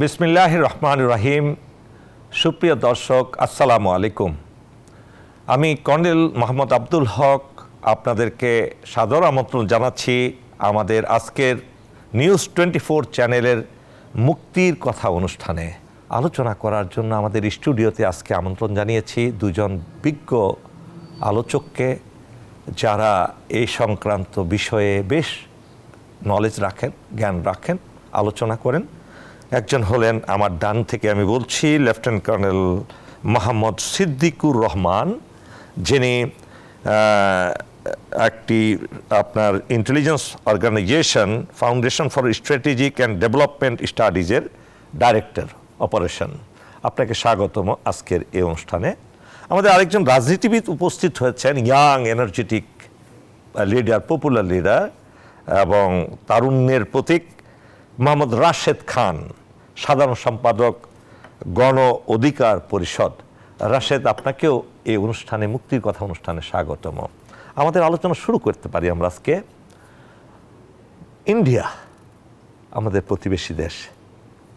বিসমিল্লাহির রহমানির রহিম। সুপ্রিয় দর্শক, আসসালামু আলাইকুম। আমি কর্নেল মোহাম্মদ আব্দুল হক আপনাদেরকে সাদর আমন্ত্রণ জানাচ্ছি আমাদের আজকের নিউজ 24 চ্যানেলের মুক্তির কথা অনুষ্ঠানে আলোচনা করার জন্য আমাদের স্টুডিওতে আজকে আমন্ত্রণ জানিয়েছি দুজন বিজ্ঞ আলোচককে, যারা এই সংক্রান্ত বিষয়ে বেশ নলেজ রাখেন, জ্ঞান রাখেন, আলোচনা করেন। একজন হলেন আমার ডান থেকে আমি বলছি লেফটেন্যান্ট কর্নেল মোহাম্মদ সিদ্দিকুর রহমান, যিনি একটি আপনার intelligence organisation foundation for strategic and development স্টাডিজের ডাইরেক্টর অপারেশন। আপনাকে স্বাগতম আজকের এই অনুষ্ঠানে। আমাদের আরেকজন রাজনীতিবিদ উপস্থিত হয়েছেন, young energetic leader, popular leader এবং তারুণ্যের প্রতীক মোহাম্মদ রাশেদ খান, সাধারণ সম্পাদক গণ অধিকার পরিষদ। রাশেদ, আপনাকেও এই অনুষ্ঠানে, মুক্তির কথা অনুষ্ঠানে স্বাগতম। আমাদের আলোচনা শুরু করতে পারি আমরা আজকে। ইন্ডিয়া আমাদের প্রতিবেশী দেশ,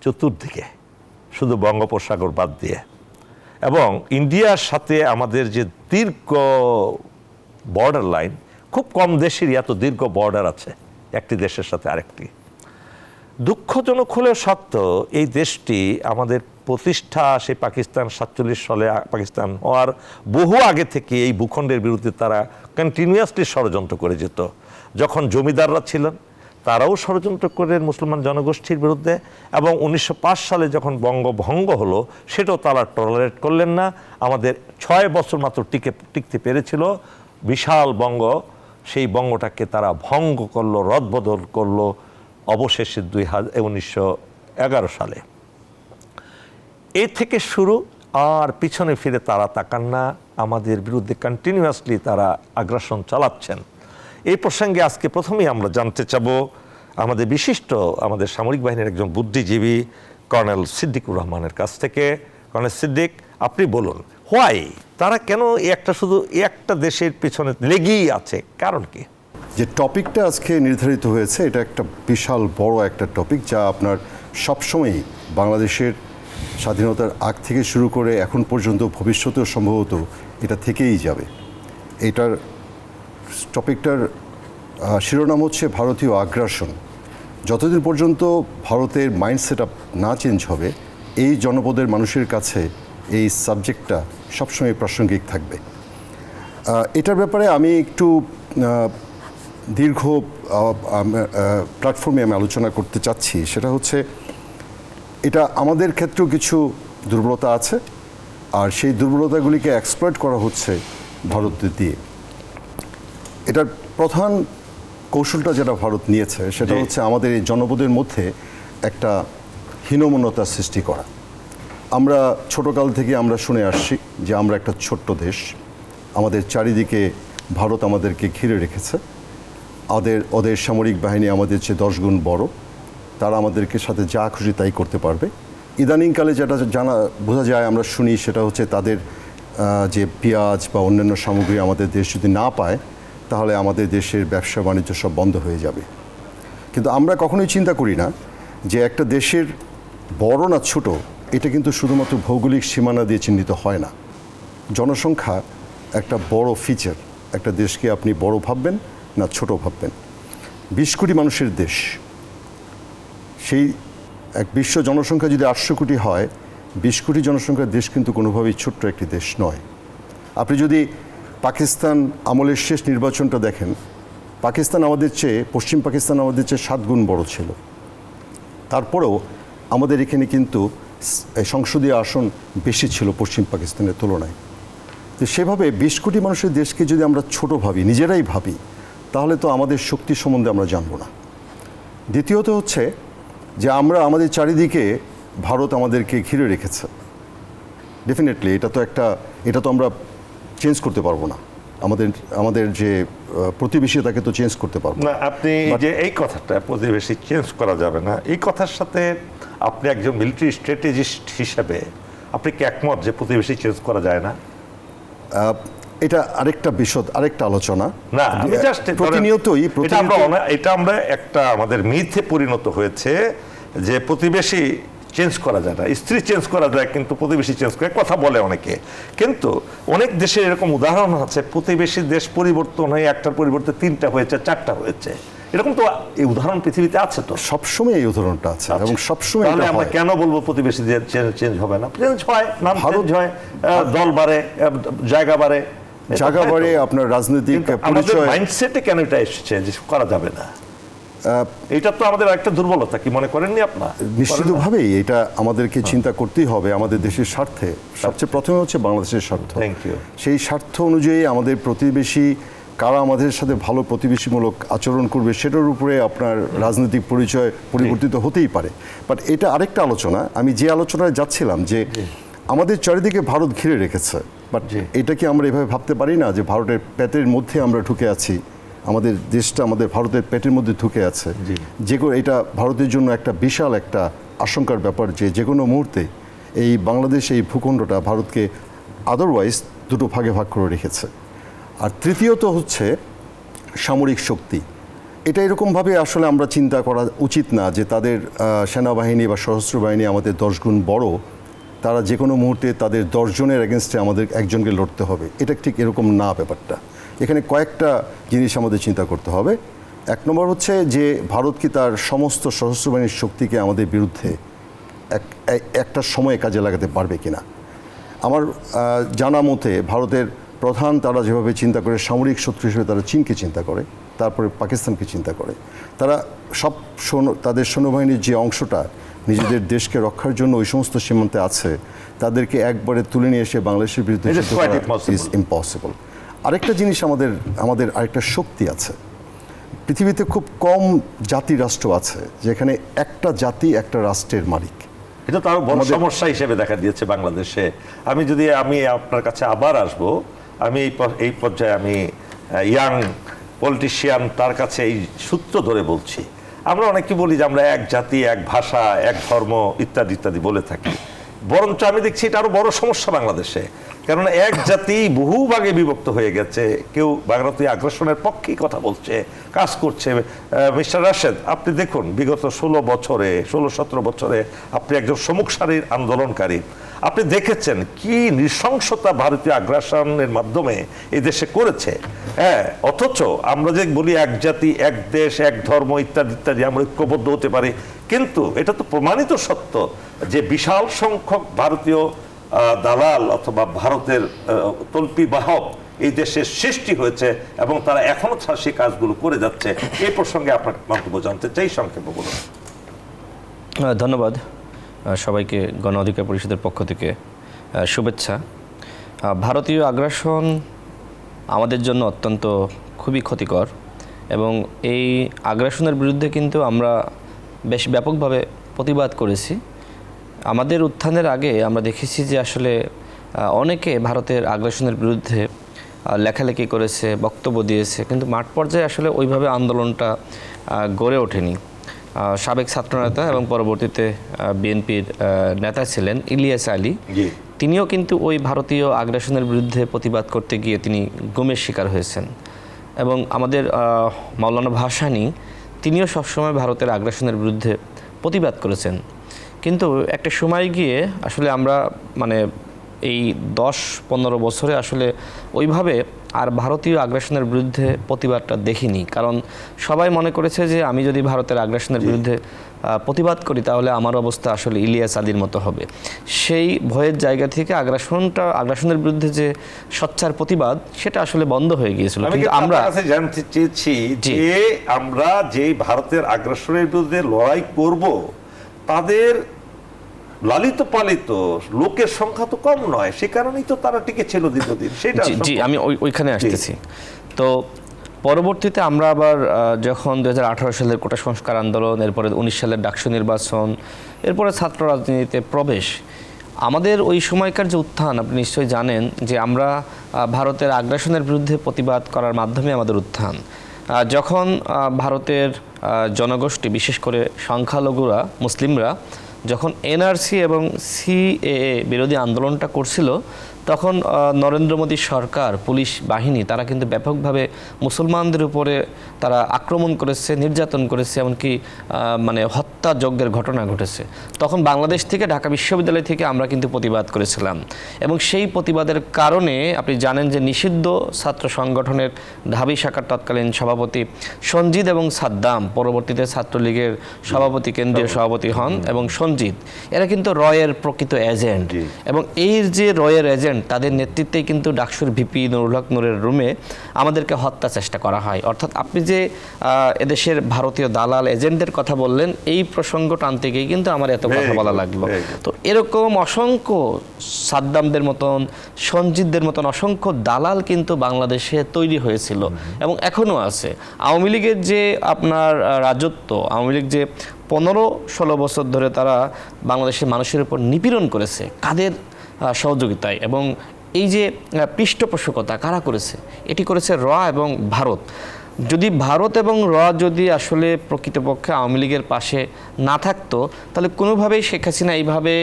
চতুর্দিকে শুধু বঙ্গোপসাগর বাদ দিয়ে, এবং ইন্ডিয়ার সাথে আমাদের যে দীর্ঘ বর্ডার লাইন, খুব কম দেশেরই এত দীর্ঘ বর্ডার আছে একটি দেশের সাথে আরেকটি। দুঃখজনক হলেও সত্য, এই দেশটি আমাদের প্রতিষ্ঠা সেই পাকিস্তান 47 সালে পাকিস্তান হওয়ার বহু আগে থেকে এই ভূখণ্ডের বিরুদ্ধে তারা কন্টিনিউয়াসলি ষড়যন্ত্র করে যেত। যখন জমিদাররা ছিলেন তারাও ষড়যন্ত্র করেন মুসলমান জনগোষ্ঠীর বিরুদ্ধে, এবং 1905 সালে যখন বঙ্গভঙ্গ হলো সেটাও তারা টলারেট করলেন না। আমাদের 6 বছর মাত্র টিকতে পেরেছিল বিশাল বঙ্গ, সেই বঙ্গটাকে তারা ভঙ্গ করলো, রদবদল করলো অবশেষে 1911 সালে। এ থেকে শুরু, আর পিছনে ফিরে তারা তাকান না, আমাদের বিরুদ্ধে কন্টিনিউয়াসলি তারা আগ্রাসন চালাচ্ছেন। এই প্রসঙ্গে আজকে প্রথমেই আমরা জানতে চাব আমাদের বিশিষ্ট, আমাদের সামরিক বাহিনীর একজন বুদ্ধিজীবী কর্নেল সিদ্দিকুর রহমানের কাছ থেকে। কর্নেল সিদ্দিক, আপনি বলুন, হোয়াই তারা কেন শুধু একটা দেশের পিছনে লেগেই আছে, কারণ কি? যে টপিকটা আজকে নির্ধারিত হয়েছে এটা একটা বিশাল বড় একটা টপিক, যা আপনার সবসময়ই বাংলাদেশের স্বাধীনতার আগ থেকে শুরু করে এখন পর্যন্ত ভবিষ্যতেও সম্ভবত এটা থেকেই যাবে। এটার টপিকটার শিরোনাম হচ্ছে ভারতীয় আগ্রাসন। যতদিন পর্যন্ত ভারতের মাইন্ড সেট আপ না চেঞ্জ হবে, এই জনপদের মানুষের কাছে এই সাবজেক্টটা সবসময় প্রাসঙ্গিক থাকবে। এটার ব্যাপারে আমি একটু দীর্ঘ প্ল্যাটফর্মে আমি আলোচনা করতে চাচ্ছি। সেটা হচ্ছে, এটা আমাদের ক্ষেত্রেও কিছু দুর্বলতা আছে, আর সেই দুর্বলতাগুলিকে এক্সপ্লয়েট করা হচ্ছে ভারত দিয়ে। এটার প্রধান কৌশলটা যেটা ভারত নিয়েছে সেটা হচ্ছে আমাদের এই জনপদের মধ্যে একটা হীনমন্যতার সৃষ্টি করা। আমরা ছোটকাল থেকে আমরা শুনে আসছি যে আমরা একটা ছোট্ট দেশ, আমাদের চারিদিকে ভারত আমাদেরকে ঘিরে রেখেছে, ওদের সামরিক বাহিনী আমাদের চেয়ে 10 গুণ বড়, তারা আমাদেরকে সাথে যা খুশি তাই করতে পারবে। ইদানিংকালে যেটা বোঝা যায়, আমরা শুনি, সেটা হচ্ছে তাদের যে পেঁয়াজ বা অন্যান্য সামগ্রী আমাদের দেশ যদি না পায় তাহলে আমাদের দেশের ব্যবসা বাণিজ্য সব বন্ধ হয়ে যাবে। কিন্তু আমরা কখনোই চিন্তা করি না যে একটা দেশের বড় না ছোট এটা কিন্তু শুধুমাত্র ভৌগোলিক সীমানা দিয়ে চিহ্নিত হয় না। জনসংখ্যা একটা বড় ফিচার। একটা দেশকে আপনি বড় ভাববেন না ছোট ভাববেন। 20 কোটি মানুষের দেশ, সেই এক বিশ্ব জনসংখ্যা যদি 800 কোটি হয়, 20 কোটি জনসংখ্যার দেশ কিন্তু কোনোভাবেই ছোট্ট একটি দেশ নয়। আপনি যদি পাকিস্তান আমলের শেষ নির্বাচনটা দেখেন, পাকিস্তান আমাদের চেয়ে, পশ্চিম পাকিস্তান আমাদের চেয়ে 7 গুণ বড় ছিল। তারপরেও আমাদের এখানে কিন্তু সংসদীয় আসন বেশি ছিল পশ্চিম পাকিস্তানের তুলনায়। তো সেভাবে 20 কোটি মানুষের দেশকে যদি আমরা ছোট ভাবি, নিজেরাই ভাবি, তাহলে তো আমাদের শক্তি সম্বন্ধে আমরা জানব না। দ্বিতীয়ত হচ্ছে যে আমরা আমাদের চারিদিকে ভারত আমাদেরকে ঘিরে রেখেছে। ডেফিনেটলি এটা তো আমরা চেঞ্জ করতে পারবো না। আমাদের যে প্রতিবেশী তাকে তো চেঞ্জ করতে পারবো না। আপনি যে এই কথাটা, প্রতিবেশী চেঞ্জ করা যাবে না, এই কথার সাথে আপনি একজন মিলিটারি স্ট্র্যাটেজিস্ট হিসেবে আপনি কি একমত যে প্রতিবেশী চেঞ্জ করা যায় না? এটা আরেকটা বিশদ, আরেকটা আলোচনা। না, আমি জাস্ট প্রতিনিয়তই এটা আমরা একটা আমাদের মিথে পরিণত হয়েছে যে প্রতিবেশী চেঞ্জ করা যায় না। স্ত্রী চেঞ্জ করা যায় কিন্তু প্রতিবেশী চেঞ্জ করে কথা বলে অনেকে, কিন্তু অনেক দেশে এরকম উদাহরণ আছে প্রতিবেশী দেশ পরিবর্তন হয়ে একটার পরিবর্তে 3টা হয়েছে, 4টা হয়েছে, এরকম তো এই উদাহরণ পৃথিবীতে আছে। তো সবসময় এই উদাহরণটা আছে এবং সবসময় তাহলে আমরা কেন বলবো প্রতিবেশী চেঞ্জ হবে না? চেঞ্জ হয়, নাম চেঞ্জ হয়, দল বাড়ে, জায়গা বাড়ে, আপনার রাজনৈতিক আমাদের মাইন্ডসেটে কেন এটা এসেছে যে করা যাবে না? এটা তো আমাদের একটা দুর্বলতা, কি মনে করেননি আপনার? নিশ্চিতভাবেই এটা আমাদেরকে চিন্তা করতেই হবে আমাদের দেশের স্বার্থে। সবচেয়ে প্রথমে হচ্ছে বাংলাদেশের স্বার্থ। সেই স্বার্থ অনুযায়ী আমাদের প্রতিবেশী কারা আমাদের সাথে ভালো প্রতিবেশীমূলক আচরণ করবে সেটার উপরে আপনার রাজনৈতিক পরিচয় পরিবর্তিত হতেই পারে। বাট এটা আরেকটা আলোচনা, আমি যে আলোচনায় যাচ্ছিলাম যে আমাদের চারিদিকে ভারত ঘিরে রেখেছে, বাট এটা কি আমরা এভাবে ভাবতে পারি না যে ভারতের পেটের মধ্যে আমরা ঢুকে আছি, আমাদের দেশটা আমাদের ভারতের পেটের মধ্যে ঢুকে আছে, এটা ভারতের জন্য একটা বিশাল একটা আশঙ্কার ব্যাপার যে কোনো মুহূর্তে এই বাংলাদেশ এই ভূখণ্ডটা ভারতকে আদারওয়াইজ দুটো ভাগে ভাগ করে রেখেছে। আর তৃতীয়ত হচ্ছে সামরিক শক্তি। এটা এরকমভাবে আসলে আমরা চিন্তা করা উচিত না যে তাদের সেনাবাহিনী বা সশস্ত্র বাহিনী আমাদের 10 গুণ বড়, তারা যে কোনো মুহূর্তে তাদের 10 জনের এগেনস্টে আমাদের একজনকে লড়তে হবে। এটা ঠিক এরকম না ব্যাপারটা। এখানে কয়েকটা জিনিস আমাদের চিন্তা করতে হবে। এক নম্বর হচ্ছে যে ভারত কি তার সমস্ত সশস্ত্র বাহিনীর শক্তিকে আমাদের বিরুদ্ধে একটা সময়ে কাজে লাগাতে পারবে কিনা। আমার জানা মতে ভারতের প্রধান তারা যেভাবে চিন্তা করে সামরিক শত্রু হিসেবে তারা চীনকে চিন্তা করে, তারপরে পাকিস্তানকে চিন্তা করে। তারা তাদের সৈন্যবাহিনীর যে অংশটা নিজেদের দেশকে রক্ষার জন্য ওই সমস্ত সীমান্তে আছে তাদেরকে একবারে তুলে নিয়ে এসে বাংলাদেশের বিরুদ্ধে ইজ ইম্পসিবল। আরেকটা জিনিস আমাদের আরেকটা শক্তি আছে। পৃথিবীতে খুব কম জাতি রাষ্ট্র আছে যেখানে একটা জাতি একটা রাষ্ট্রের মালিক। এটা তো আরো বড় সমস্যা হিসেবে দেখা দিয়েছে বাংলাদেশে। আমি আপনার কাছে আবার আসব। আমি এই পর্যায়ে আমি ইয়াং পলিটিশিয়ান তার কাছে এই সূত্র ধরে বলছি, আমরা অনেকে বলি যে আমরা এক জাতি, এক ভাষা, এক ধর্ম ইত্যাদি ইত্যাদি বলে থাকি, বরঞ্চ আমি দেখছি এটা আরো বড় সমস্যা বাংলাদেশে। কারণ এক জাতি বহু ভাগে বিভক্ত হয়ে গেছে। কেউ ভারতীয় আগ্রাসনের পক্ষেই কথা বলছে, কাজ করছে। মিস্টার রাশেদ, আপনি দেখুন বিগত 16-17 বছরে আপনি একজন সম্মুখ সারির আন্দোলনকারী, আপনি দেখেছেন কি নৃশংসতা ভারতীয় আগ্রাসনের মাধ্যমে এই দেশে করেছে। হ্যাঁ, অথচ আমরা যে বলি এক জাতি, এক দেশ, এক ধর্ম ইত্যাদি ইত্যাদি আমরা ঐক্যবদ্ধ হতে পারি, কিন্তু এটা তো প্রমাণিত সত্য যে বিশাল সংখ্যক ভারতীয় দালাল অথবা ভারতের তল্পি বাহক এই দেশের সৃষ্টি হয়েছে এবং তারা এখনো সেই কাজগুলো করে যাচ্ছে। এই প্রসঙ্গে আপনার মন্তব্য জানতে চাই, সংক্ষেপে বলুন। ধন্যবাদ সবাইকে। গণ অধিকার পরিষদের পক্ষ থেকে শুভেচ্ছা। ভারতীয় আগ্রাসন আমাদের জন্য অত্যন্ত খুবই ক্ষতিকর এবং এই আগ্রাসনের বিরুদ্ধে কিন্তু আমরা বেশ ব্যাপকভাবে প্রতিবাদ করেছি। আমাদের উত্থানের আগে আমরা দেখেছি যে আসলে অনেকে ভারতের আগ্রাসনের বিরুদ্ধে লেখালেখি করেছে, বক্তব্য দিয়েছে, কিন্তু মাঠ পর্যায়ে আসলে ওইভাবে আন্দোলনটা গড়ে ওঠেনি। সাবেক ছাত্রনেতা এবং পরবর্তীতে বিএনপির নেতা ছিলেন ইলিয়াস আলী, তিনিও কিন্তু ওই ভারতীয় আগ্রাসনের বিরুদ্ধে প্রতিবাদ করতে গিয়ে তিনি গুমের শিকার হয়েছেন। এবং আমাদের মাওলানা ভাসানী তিনিও সবসময় ভারতের আগ্রাসনের বিরুদ্ধে প্রতিবাদ করেছেন। কিন্তু একটা সময় গিয়ে আসলে আমরা এই 10-15 বছরে আসলে ওইভাবে আর ভারতীয় আগ্রাসনের বিরুদ্ধে প্রতিবাদটা দেখিনি। কারণ সবাই মনে করেছে যে আমি যদি ভারতের আগ্রাসনের বিরুদ্ধে প্রতিবাদ করি তাহলে আমার অবস্থা আসলে ইলিয়াস আলীর মতো হবে। সেই ভয়ের জায়গা থেকে আগ্রাসনের বিরুদ্ধে যে সোচ্চার প্রতিবাদ সেটা আসলে বন্ধ হয়ে গিয়েছিল। কিন্তু আমরা জানতে চেয়েছি যে আমরা যে ভারতের আগ্রাসনের বিরুদ্ধে লড়াই করব তাদের লালিত পালিত লোকের সংখ্যা তো কম নয়, সে কারণেই তো তারা টিকে ছিল দীর্ঘদিন। সেটা জি, আমি ওইখানে আসতেছি। তো পরবর্তীতে আমরা আবার যখন 2018 সালের কোটা সংস্কার আন্দোলন, এরপরে 19 সালের ডাকসু নির্বাচন, এরপরে ছাত্র রাজনীতিতে প্রবেশ, আমাদের ওই সময়কার যে উত্থান আপনি নিশ্চয়ই জানেন যে আমরা ভারতের আগ্রাসনের বিরুদ্ধে প্রতিবাদ করার মাধ্যমে আমাদের উত্থান। যখন ভারতের জনগোষ্ঠী বিশেষ করে সংখ্যালঘুরা মুসলিমরা যখন এনআরসি এবং সিএএ বিরোধী আন্দোলনটা করছিল তখন নরেন্দ্র মোদী সরকার, পুলিশ বাহিনী তারা কিন্তু ব্যাপকভাবে মুসলমানদের উপরে তারা আক্রমণ করেছে, নির্যাতন করেছে, এমনকি মানে হত্যাযজ্ঞের ঘটনা ঘটেছে। তখন বাংলাদেশ থেকে, ঢাকা বিশ্ববিদ্যালয় থেকে আমরা কিন্তু প্রতিবাদ করেছিলাম, এবং সেই প্রতিবাদের কারণে আপনি জানেন যে নিষিদ্ধ ছাত্র সংগঠনের ঢাবি শাখার তৎকালীন সভাপতি সঞ্জিত এবং সাদ্দাম, পরবর্তীতে ছাত্রলীগের সভাপতি, কেন্দ্রীয় সভাপতি হন, এবং সঞ্জিত এরা কিন্তু রয়ের প্রকৃত এজেন্ট, এবং এই যে রয়ের এজেন্ট তাদের নেতৃত্বেই কিন্তু ডাকসুর ভিপি নুরুল হক নূরের রুমে আমাদেরকে হত্যা চেষ্টা করা হয়। অর্থাৎ আপনি যে এদেশের ভারতীয় দালাল এজেন্টদের কথা বললেন, এই প্রসঙ্গ টানতে গিয়ে কিন্তু আমার এত কথা বলা লাগলো। তো এরকম অসংখ্য সাদ্দামদের মতন, সঞ্জিতদের মতন অসংখ্য দালাল কিন্তু বাংলাদেশে তৈরি হয়েছিল এবং এখনও আছে। আওয়ামী লীগের যে আপনার রাজত্ব, আওয়ামী লীগ যে 15-16 বছর ধরে তারা বাংলাদেশের মানুষের উপর নিপীড়ন করেছে, কাদের সহযোগিতায়, এবং এই যে পৃষ্ঠপোষকতা কারা করেছে, এটি করেছে র এবং ভারত। যদি ভারত এবং র যদি আসলে প্রকৃতপক্ষে আওয়ামী লীগের পাশে না থাকতো, তাহলে কোনোভাবেই শেখ হাসিনা এইভাবে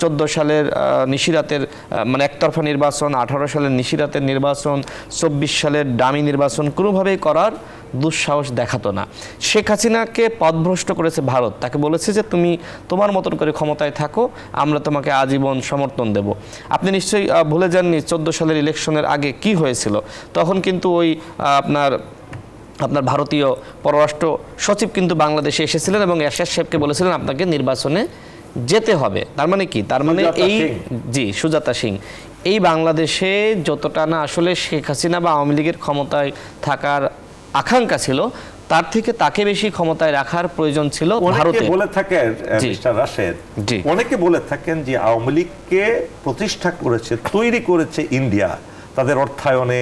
14 সালের নিশিরাতের মানে একতরফা নির্বাচন, 18 সালের নিশিরাতের নির্বাচন, 24 সালের ডামি নির্বাচন কোনোভাবেই করার দুঃসাহস দেখাতো না। শেখ হাসিনাকে পথভ্রষ্ট করেছে ভারত, তাকে বলেছে যে তুমি তোমার মতন করে ক্ষমতায় থাকো, আমরা তোমাকে আজীবন সমর্থন দেব। আপনি নিশ্চয়ই ভুলে যাননি 14 সালের ইলেকশনের আগে কি হয়েছিল। তখন কিন্তু ওই আপনার ভারতীয় পররাষ্ট্র সচিব কিন্তু বাংলাদেশে এসেছিলেন এবং এরশাদ সাহেবকে বলেছিলেন আপনাকে নির্বাচনে যেতে হবে। তার মানে কি? তার মানে এই সুজাতা সিং এই বাংলাদেশে যতটা না আসলে শেখ হাসিনা বা আওয়ামী লীগের ক্ষমতায় থাকার আকাঙ্ক্ষা ছিল, তার থেকে তাকে বেশি ক্ষমতায় রাখার প্রয়োজন ছিল ভারতে। বলে থাকেন মিস্টার রাশেদ, অনেকে বলে থাকেন যে আওয়ামী লীগকে প্রতিষ্ঠা করেছে, তৈরি করেছে ইন্ডিয়া। তাদের অর্থায়নে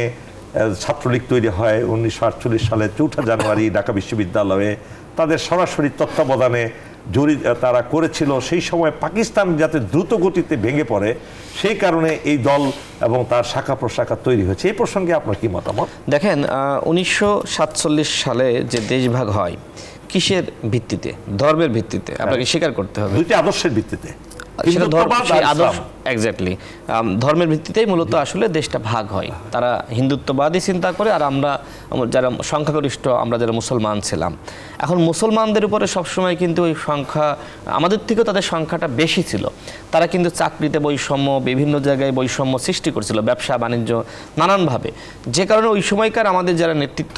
ছাত্রলীগ তৈরি হয় 1948 সালে 4 জানুয়ারি ঢাকা বিশ্ববিদ্যালয়ে। তাদের সরাসরি তত্ত্বাবধানে তারা করেছিল। সেই সময় পাকিস্তান যাতে দ্রুত গতিতে ভেঙে পড়ে, সেই কারণে এই দল এবং তার শাখা প্রশাখা তৈরি হয়েছে। এই প্রসঙ্গে আপনার কি মতামত? দেখেন, 1947 সালে যে দেশভাগ হয় কিসের ভিত্তিতে? ধর্মের ভিত্তিতে। আপনাকে স্বীকার করতে হবে, দুইটি আদর্শের ভিত্তিতে। এক্স্যাক্টলি, ধর্মের ভিত্তিতেই মূলত আসলে দেশটা ভাগ হয়। তারা হিন্দুত্ববাদী চিন্তা করে, আর আমরা যারা সংখ্যাগরিষ্ঠ, আমরা যারা মুসলমান ছিলাম। এখন মুসলমানদের উপরে সবসময় কিন্তু ওই সংখ্যা, আমাদের থেকেও তাদের সংখ্যাটা বেশি ছিল। তারা কিন্তু চাকরিতে বৈষম্য, বিভিন্ন জায়গায় বৈষম্য সৃষ্টি করছিল, ব্যবসা বাণিজ্য নানানভাবে। যে কারণে ওই সময়কার আমাদের যারা নেতৃত্ব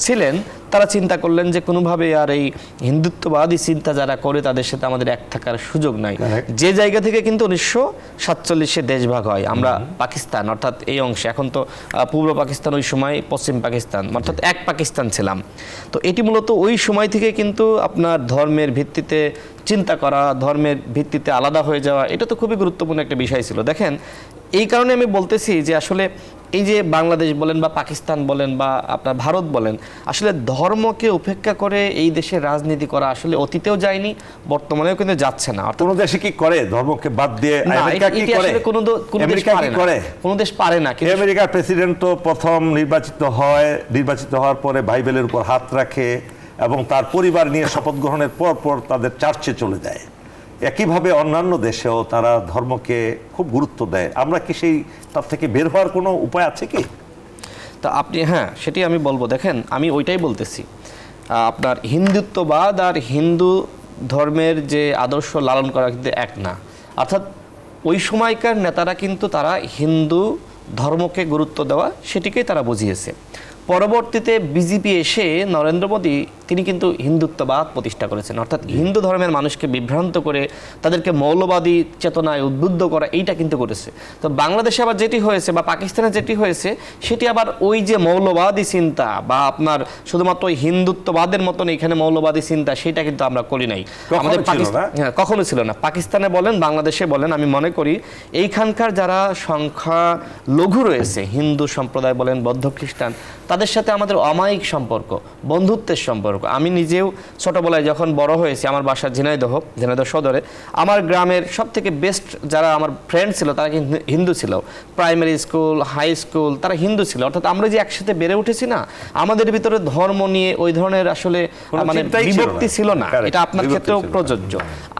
ছিলেন তারা চিন্তা করলেন যে কোনোভাবে আর এই হিন্দুত্ববাদী চিন্তা যারা করে তাদের সাথে আমাদের এক থাকার সুযোগ নাই। যে জায়গা থেকে কিন্তু 1947-এ দেশভাগ হয়, আমরা পাকিস্তান অর্থাৎ এই অংশে, এখন তো পূর্ব পাকিস্তান, ওই সময় পশ্চিম পাকিস্তান, অর্থাৎ এক পাকিস্তান ছিলাম। তো এটি মূলত ওই সময় থেকে কিন্তু আপনার ধর্মের ভিত্তিতে চিন্তা করা, ধর্মের ভিত্তিতে আলাদা হয়ে যাওয়া, এটা তো খুবই গুরুত্বপূর্ণ একটা বিষয় ছিল। দেখেন, এই কারণে আমি বলতেছি যে আসলে এই যে বাংলাদেশ বলেন বা পাকিস্তান বলেন বা আপনার ভারত বলেন, আসলে ধর্মকে উপেক্ষা করে এই দেশের রাজনীতি করা আসলে অতীতেও যায়নি, বর্তমানেও কিন্তু যাচ্ছে না। কোনো দেশে কি করে ধর্মকে বাদ দিয়ে? আমেরিকা কি করে? কোনো দেশ পারে না। আমেরিকার প্রেসিডেন্ট তো প্রথম নির্বাচিত হওয়ার পরে বাইবেলের উপর হাত রাখে এবং তার পরিবার নিয়ে শপথ গ্রহণের পর তাদের চার্চে চলে যায়। একইভাবে অন্যান্য দেশেও তারা ধর্মকে খুব গুরুত্ব দেয়। আমরা কি তার থেকে বের হওয়ার কোনো উপায় আছে কি? তা আপনি, হ্যাঁ, সেটি আমি বলবো। দেখেন, আমি ওইটাই বলতেছি, আপনার হিন্দুত্ববাদ আর হিন্দু ধর্মের যে আদর্শ লালন করা কিন্তু এক না। অর্থাৎ ওই সময়কার নেতারা কিন্তু তারা হিন্দু ধর্মকে গুরুত্ব দেওয়া সেটিকেই তারা বুঝিয়েছে। পরবর্তীতে বিজেপি এসে নরেন্দ্র মোদী তিনি কিন্তু হিন্দুত্ববাদ প্রতিষ্ঠা করেছেন, অর্থাৎ হিন্দু ধর্মের মানুষকে বিভ্রান্ত করে তাদেরকে মৌলবাদী চেতনায় উদ্বুদ্ধ করা, এইটা কিন্তু করেছে। তো বাংলাদেশে আবার যেটি হয়েছে বা পাকিস্তানে যেটি হয়েছে, সেটি আবার ওই যে মৌলবাদী চিন্তা বা আপনার শুধুমাত্র ওই হিন্দুত্ববাদের মতন এখানে মৌলবাদী চিন্তা, সেটা কিন্তু আমরা করি নাই। আমাদের হ্যাঁ, কখনো ছিল না। পাকিস্তানে বলেন, বাংলাদেশে বলেন, আমি মনে করি এইখানকার যারা সংখ্যা লঘু রয়েছে, হিন্দু সম্প্রদায় বলেন, বৌদ্ধ খ্রিস্টান, তাদের সাথে আমাদের অমায়িক সম্পর্ক, বন্ধুত্বের সম্পর্ক। আমি নিজেও ছোটবেলায় যখন বড় হয়েছি, আমার বাসা ঝিনাইদহ সদরে, আমার গ্রামের সব থেকে বেস্ট যারা আমার ফ্রেন্ড ছিল তারা কিন্তু হিন্দু ছিল। প্রাইমারি স্কুল, হাই স্কুল তারা হিন্দু ছিল। অর্থাৎ আমরা যে একসাথে বেড়ে উঠেছি না, আমাদের ভিতরে ধর্ম নিয়ে ওই ধরনের আসলে মানে বিভক্তি ছিল না। এটা আপনার ক্ষেত্রেও প্রযোজ্য।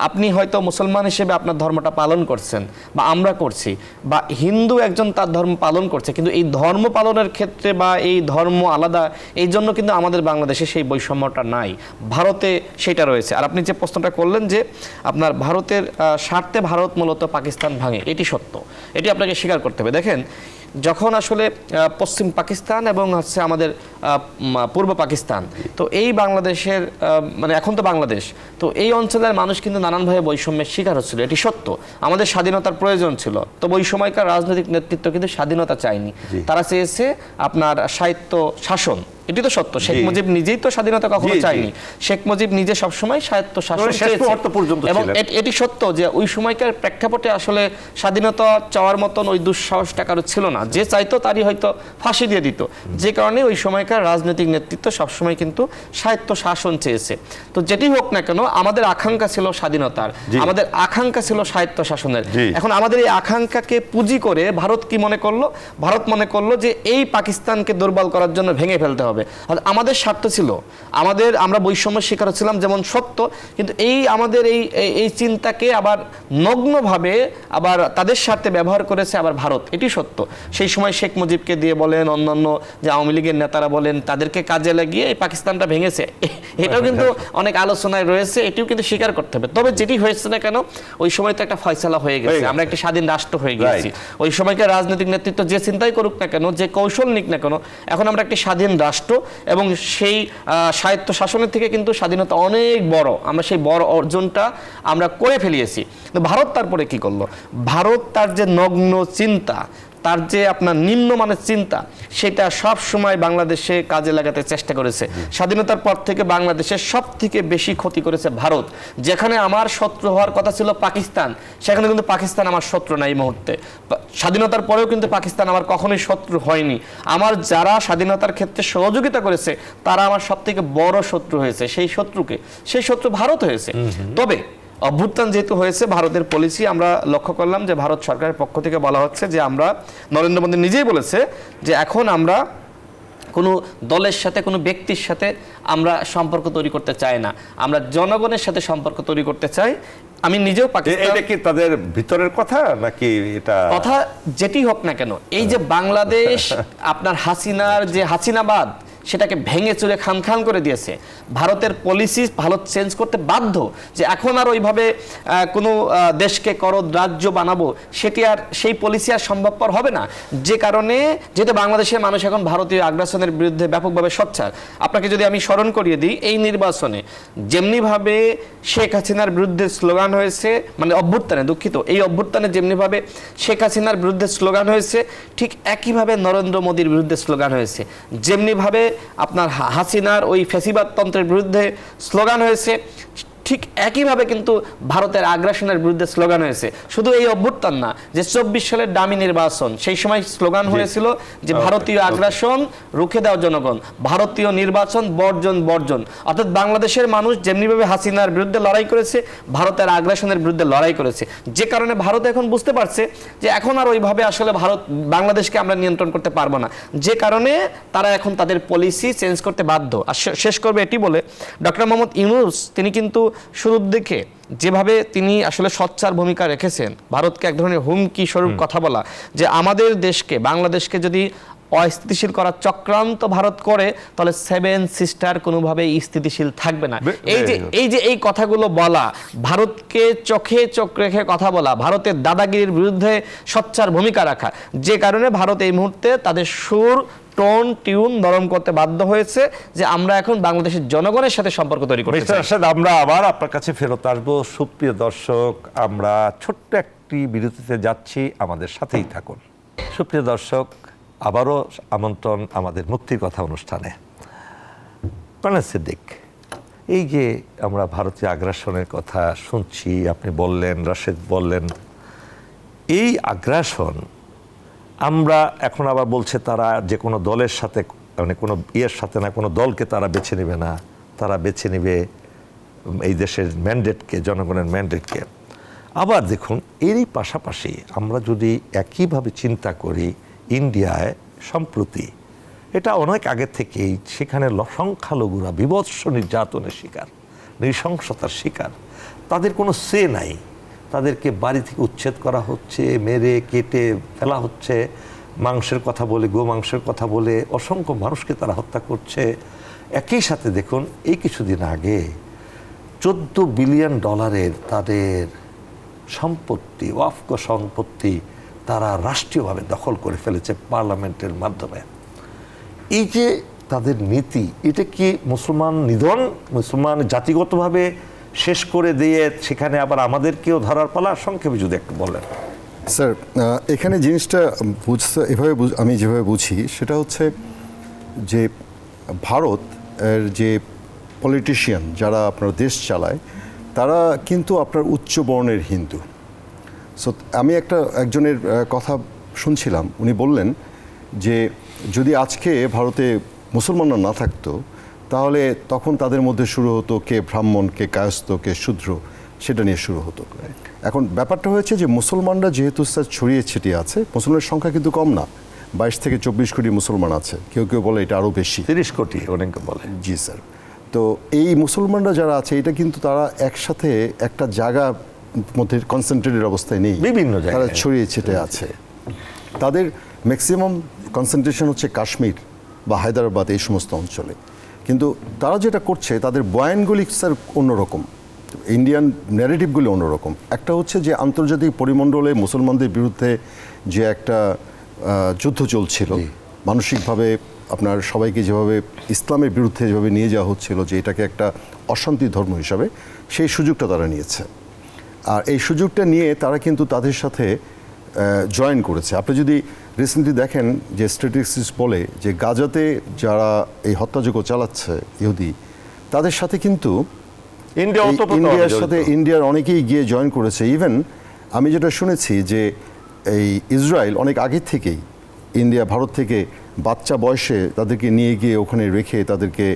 আপনি হয়তো মুসলমান হিসেবে আপনার ধর্মটা পালন করছেন, বা আমরা করছি, বা হিন্দু একজন তার ধর্ম পালন করছে, কিন্তু এই ধর্ম পালনের ক্ষেত্রে বা এই ধর্ম আলাদা, এই জন্য কিন্তু আমাদের বাংলাদেশে সেই বৈষম্যটা নাই। ভারতে সেটা রয়েছে। আর আপনি যে প্রশ্নটা করলেন যে আপনার ভারতের স্বার্থে ভারত মূলত পাকিস্তান ভাঙে, এটি সত্য, এটি আপনাকে স্বীকার করতে হবে। দেখেন, যখন আসলে পশ্চিম পাকিস্তান এবং হচ্ছে আমাদের পূর্ব পাকিস্তান, তো এই বাংলাদেশের মানে এখন তো বাংলাদেশ, তো এই অঞ্চলের মানুষ কিন্তু নানানভাবে বৈষম্যের শিকার হচ্ছিল, এটি সত্য। আমাদের স্বাধীনতার প্রয়োজন ছিল, তো ওই সময়কার রাজনৈতিক নেতৃত্ব কিন্তু স্বাধীনতা চায়নি, তারা চেয়েছে আপনার স্বায়ত্ত শাসন। এটি তো সত্য। শেখ মুজিব নিজেই তো স্বাধীনতা কখনো চায়নি। শেখ মুজিব নিজে সবসময় স্বায়ত্ত শাসন চেয়েছে, এবং এটি সত্য যে ওই সময়কার প্রেক্ষাপটে আসলে স্বাধীনতা চাওয়ার মতন ওই দুঃসাহসটা কারো ছিল না। যে চাইতো তারই হয়তো ফাঁসি দিয়ে দিত। যে কারণে ওই সময়কার রাজনৈতিক নেতৃত্ব সবসময় কিন্তু স্বায়ত্ত শাসন চেয়েছে। তো যেটি হোক না কেন, আমাদের আকাঙ্ক্ষা ছিল স্বাধীনতার, আমাদের আকাঙ্ক্ষা ছিল স্বায়ত্ত শাসনের। এখন আমাদের এই আকাঙ্ক্ষাকে পুঁজি করে ভারত কি মনে করলো? ভারত মনে করলো যে এই পাকিস্তানকে দুর্বল করার জন্য ভেঙে ফেলতে হবে। আমাদের স্বার্থ ছিল, আমরা বৈষম্যের শিকার হচ্ছিলাম যেমন সত্য, কিন্তু আমাদের এই চিন্তাকে আবার নগ্নভাবে আবার তাদের স্বার্থে ব্যবহার করেছে আবার ভারত, এটি সত্য। সেই সময় শেখ মুজিবকে দিয়ে বলেন, অন্যান্য যে আওয়ামী লীগের নেতারা বলেন, তাদেরকে কাজে লাগিয়ে এই পাকিস্তানটা ভেঙেছে। এটাও কিন্তু অনেক আলোচনায় রয়েছে, এটিও কিন্তু স্বীকার করতে হবে। তবে যেটি হয়েছে না কেন, ওই সময় তো একটা ফয়সালা হয়ে গেছে, আমরা একটা স্বাধীন রাষ্ট্র হয়ে গেছি। ওই সময়কার রাজনৈতিক নেতৃত্ব যে চিন্তাই করুক না কেন, যে কৌশল নিক না কেন, এখন আমরা একটি স্বাধীন রাষ্ট্র, এবং সেই স্বায়ত্ত শাসনের থেকে কিন্তু স্বাধীনতা অনেক বড়, আমরা সেই বড় অর্জনটা আমরা করে ফেলিয়েছি। ভারত তারপরে কি করলো? ভারত তার যে নগ্ন চিন্তা, তার যে আপনার নিম্নমানের চিন্তা, সেটা সব সময় বাংলাদেশে কাজে লাগাতে চেষ্টা করেছে। স্বাধীনতার পর থেকে বাংলাদেশের সব থেকে বেশি ক্ষতি করেছে ভারত। যেখানে আমার শত্রু হওয়ার কথা ছিল পাকিস্তান, সেখানে কিন্তু পাকিস্তান আমার শত্রু না এই মুহূর্তে। স্বাধীনতার পরেও কিন্তু পাকিস্তান আমার কখনোই শত্রু হয়নি। আমার যারা স্বাধীনতার ক্ষেত্রে সহযোগিতা করেছে, তারা আমার সব থেকে বড় শত্রু হয়েছে। সেই শত্রু ভারত হয়েছে। তবে অভ্যুত্থান যেহেতু হয়েছে, ভারতের পলিসি আমরা লক্ষ্য করলাম যে ভারত সরকারের পক্ষ থেকে বলা হচ্ছে যে আমরা, নরেন্দ্র মোদী নিজেই বলেছে যে এখন আমরা কোনো দলের সাথে, কোনো ব্যক্তির সাথে আমরা সম্পর্ক তৈরি করতে চাই না, আমরা জনগণের সাথে সম্পর্ক তৈরি করতে চাই। আমি নিজেও পাকিস্তান, এটা কি তাদের ভিতরের কথা নাকি এটা কথা যেটি হোক না কেন, এই যে বাংলাদেশ আপনার হাসিনার যে হাসিনাবাদ, সেটাকে ভেঙে চুরে খান খান করে দিয়েছে। ভারতের পলিসি ভারত চেঞ্জ করতে বাধ্য, যে এখন আর ওইভাবে কোনো দেশকে করদ রাজ্য বানাবো, সেটি আর সেই পলিসি আর সম্ভবপর হবে না। যে কারণে যেহেতু বাংলাদেশের মানুষ এখন ভারতীয় আগ্রাসনের বিরুদ্ধে ব্যাপকভাবে সোচ্চার। আপনাকে যদি আমি স্মরণ করিয়ে দিই, এই নির্বাচনে যেমনিভাবে শেখ হাসিনার বিরুদ্ধে স্লোগান হয়েছে, মানে অভ্যুত্থানে, দুঃখিত, এই অভ্যুত্থানে যেমনিভাবে শেখ হাসিনার বিরুদ্ধে স্লোগান হয়েছে, ঠিক একইভাবে নরেন্দ্র মোদীর বিরুদ্ধে স্লোগান হয়েছে। যেমনিভাবে আপনার হাসিনার ওই ফ্যাসিবাদ তন্ত্রের বিরুদ্ধে স্লোগান হয়েছে, ঠিক একইভাবে কিন্তু ভারতের আগ্রাসনের বিরুদ্ধে স্লোগান হয়েছে। শুধু এই অভ্যুত্থান না, যে 24 সালের দামি নির্বাচন, সেই সময় স্লোগান হয়েছিল যে ভারতীয় আগ্রাসন রুখে দাও জনগণ, ভারতীয় নির্বাচন বর্জন বর্জন। অর্থাৎ বাংলাদেশের মানুষ যেমনিভাবে হাসিনার বিরুদ্ধে লড়াই করেছে, ভারতের আগ্রাসনের বিরুদ্ধে লড়াই করেছে। যে কারণে ভারত এখন বুঝতে পারছে যে এখন আর ওইভাবে আসলে বাংলাদেশকে আমরা নিয়ন্ত্রণ করতে পারবো না। যে কারণে তারা এখন তাদের পলিসি চেঞ্জ করতে বাধ্য। আর শেষ করবে এটি বলে, ডক্টর মোহাম্মদ ইউনূস তিনি কিন্তু শুরুর দিকে যেভাবে তিনি আসলে সোচ্চার ভূমিকা রেখেছেন, ভারতকে এক ধরনের হুমকি স্বরূপ কথা বলা, যে আমাদের দেশকে, বাংলাদেশকে যদি অস্থিতিশীল করার চক্রান্ত ভারত করে, তাহলে 7 সিস্টার কোনোভাবেই স্থিতিশীল থাকবে না। এই কথাগুলো বলা, ভারতকে চোখে চোখ রেখে কথা বলা, ভারতের দাদাগিরির বিরুদ্ধে সোচ্চার ভূমিকা রাখা, যে কারণে ভারত এই মুহূর্তে তাদের সুর, টোন, টিউন নরম করতে বাধ্য হয়েছে, যে আমরা এখন বাংলাদেশের জনগণের সাথে সম্পর্ক তৈরি করতে চাই। মিস্টার রাশেদ, আমরা আবার আপনার কাছে ফেরত আসবো। সুপ্রিয় দর্শক, আমরা ছোট্ট একটি বিরতিতে যাচ্ছি, আমাদের সাথেই থাকুন। সুপ্রিয় দর্শক, আবারও আমন্ত্রণ আমাদের মুক্তির কথা অনুষ্ঠানে। প্রাণের সিদ্দিক, এই যে আমরা ভারতীয় আগ্রাসনের কথা শুনছি, আপনি বললেন, রাশেদ বললেন, এই আগ্রাসন আমরা এখন আবার বলছে তারা যে কোনো দলের সাথে মানে কোনো ইয়ের সাথে না, কোনো দলকে তারা বেছে নেবে না, তারা বেছে নেবে এই দেশের ম্যান্ডেটকে, জনগণের ম্যান্ডেটকে। আবার দেখুন, এরই পাশাপাশি আমরা যদি একইভাবে চিন্তা করি, ইন্ডিয়ায় সম্প্রতি, এটা অনেক আগে থেকেই সেখানে সংখ্যালঘুরা বিভৎস নির্যাতনের শিকার, নৃশংসতার শিকার। তাদের কোনো সে নাই, তাদেরকে বাড়ি থেকে উচ্ছেদ করা হচ্ছে, মেরে কেটে ফেলা হচ্ছে, মাংসের কথা বলে, গোমাংসের কথা বলে অসংখ্য মানুষকে তারা হত্যা করছে। একই সাথে দেখুন, এই কিছুদিন আগে $14 বিলিয়ন তাদের সম্পত্তি, ওয়াকফ সম্পত্তি তারা রাষ্ট্রীয়ভাবে দখল করে ফেলেছে পার্লামেন্টের মাধ্যমে। এই যে তাদের নীতি, এটা কি মুসলমান নিধন, মুসলমান জাতিগতভাবে শেষ করে দিয়ে সেখানে আবার আমাদেরকেও ধরার পালা? সংক্ষেপে যদি একটু বলেন। স্যার, এখানে জিনিসটা বুঝতে এভাবে আমি যেভাবে বুঝি সেটা হচ্ছে যে ভারত এর যে পলিটিশিয়ান যারা আপনার দেশ চালায়, তারা কিন্তু আপনার উচ্চ বর্ণের হিন্দু। সো আমি একজনের কথা শুনছিলাম, উনি বললেন যে যদি আজকে ভারতে মুসলমানরা না থাকতো, তাহলে তখন তাদের মধ্যে শুরু হতো কে ব্রাহ্মণ, কে কায়স্থ, কে শূদ্র, সেটা নিয়ে শুরু হতো। এখন ব্যাপারটা হয়েছে যে মুসলমানরা যেহেতু স্যার ছড়িয়ে ছিটিয়ে আছে, মুসলমানের সংখ্যা কিন্তু কম না, 22 থেকে 24 কোটি মুসলমান আছে, কেউ কেউ বলে এটা আরও বেশি, 30 কোটি অনেকে বলে। জি স্যার। তো এই মুসলমানরা যারা আছে, এটা কিন্তু তারা একসাথে একটা জায়গা মধ্যে কনসেন্ট্রেটেড অবস্থায় নেই, বিভিন্ন জায়গায় তারা ছড়িয়ে ছিটিয়ে আছে। তাদের ম্যাক্সিমাম কনসেন্ট্রেশন হচ্ছে কাশ্মীর বা হায়দ্রাবাদ, এই সমস্ত অঞ্চলে। কিন্তু তারা যেটা করছে, তাদের বয়ানগুলি স্যার অন্যরকম, ইন্ডিয়ান ন্যারেটিভগুলি অন্যরকম। একটা হচ্ছে যে আন্তর্জাতিক পরিমণ্ডলে মুসলমানদের বিরুদ্ধে যে একটা যুদ্ধ চলছিল, মানসিকভাবে আপনার সবাইকে যেভাবে ইসলামের বিরুদ্ধে যেভাবে নিয়ে যাওয়া হচ্ছিল, যে এটাকে একটা অশান্তি ধর্ম হিসাবে, সেই সুযোগটা তারা নিয়েছে। আর এই সুযোগটা নিয়ে তারা কিন্তু তাদের সাথে জয়েন করেছে। আপনি যদি রিসেন্টলি দেখেন যে স্ট্যাটিস্টিক্স বলে যে গাজাতে যারা এই হত্যাযজ্ঞ চালাচ্ছে ইহুদি, তাদের সাথে কিন্তু ইন্ডিয়ার সাথে ইন্ডিয়ার অনেকেই গিয়ে জয়েন করেছে। ইভেন আমি যেটা শুনেছি যে এই ইসরায়েল অনেক আগে থেকেই ইন্ডিয়া ভারত থেকে বাচ্চা বয়সে তাদেরকে নিয়ে গিয়ে ওখানে রেখে তাদেরকে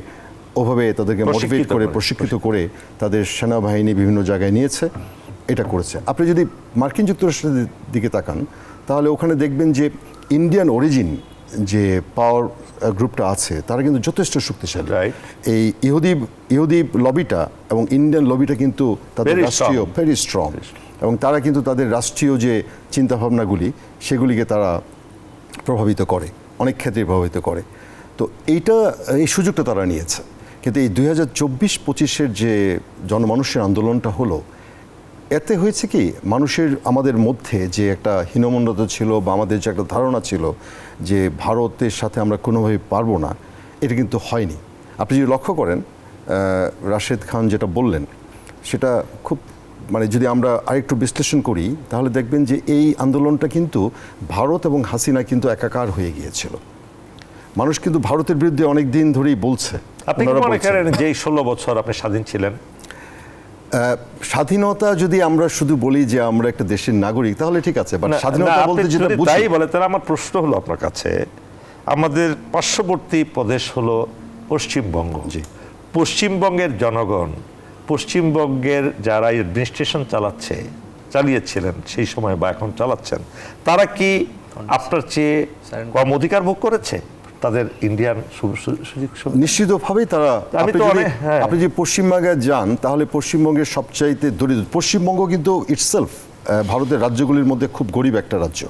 ওভাবে তাদেরকে মোটিভেট করে, প্রশিক্ষিত করে তাদের সেনাবাহিনী বিভিন্ন জায়গায় নিয়েছে, এটা করেছে। আপনি যদি মার্কিন যুক্তরাষ্ট্রের দিকে তাকান, তাহলে ওখানে দেখবেন যে ইন্ডিয়ান অরিজিন যে পাওয়ার গ্রুপটা আছে, তারা কিন্তু যথেষ্ট শক্তিশালী। এই ইহুদি লবিটা এবং ইন্ডিয়ান লবিটা কিন্তু তাদের রাষ্ট্রীয় ভেরি স্ট্রং, এবং তারা কিন্তু তাদের রাষ্ট্রীয় যে চিন্তাভাবনাগুলি, সেগুলিকে তারা প্রভাবিত করে, অনেক ক্ষেত্রে প্রভাবিত করে। তো এই সুযোগটা তারা নিয়েছে। কিন্তু এই 2024-25 যে জনমানুষের আন্দোলনটা হলো, এতে হয়েছে কি, আমাদের মধ্যে যে একটা হীনমন্যতা ছিল বা আমাদের যে একটা ধারণা ছিল যে ভারতের সাথে আমরা কোনোভাবেই পারবো না, এটা কিন্তু হয়নি। আপনি যদি লক্ষ্য করেন, রাশেদ খান যেটা বললেন, সেটা খুব যদি আমরা আরেকটু বিশ্লেষণ করি, তাহলে দেখবেন যে এই আন্দোলনটা কিন্তু ভারত এবং হাসিনা কিন্তু একাকার হয়ে গিয়েছিল। মানুষ কিন্তু ভারতের বিরুদ্ধে অনেক দিন ধরেই বলছে। আপনি কি মনে করেন যে 16 বছর আপনি স্বাধীন ছিলেন? স্বাধীনতা যদি আমরা শুধু বলি যে আমরা একটা দেশের নাগরিক, তাহলে ঠিক আছে, বাট স্বাধীনতা বলতে যেটা বুঝি, তাই বলে, তাহলে আমার প্রশ্ন হলো আপনার কাছে, আমাদের পার্শ্ববর্তী প্রদেশ হলো পশ্চিমবঙ্গ। পশ্চিমবঙ্গের জনগণ, পশ্চিমবঙ্গের যারা অ্যাডমিনিস্ট্রেশন চালিয়েছিলেন সেই সময় বা এখন চালাচ্ছেন, তারা কি আপনার চেয়ে কম অধিকার ভোগ করেছে তাদের ইন্ডিয়ান সুযোগ? নিশ্চিতভাবেই তারা। আপনি যদি পশ্চিমবঙ্গে যান, তাহলে পশ্চিমবঙ্গের সবচাইতে দরিদ্র, পশ্চিমবঙ্গ কিন্তু ইটসেলফ ভারতের রাজ্যগুলির মধ্যে খুব গরিব একটা রাজ্য।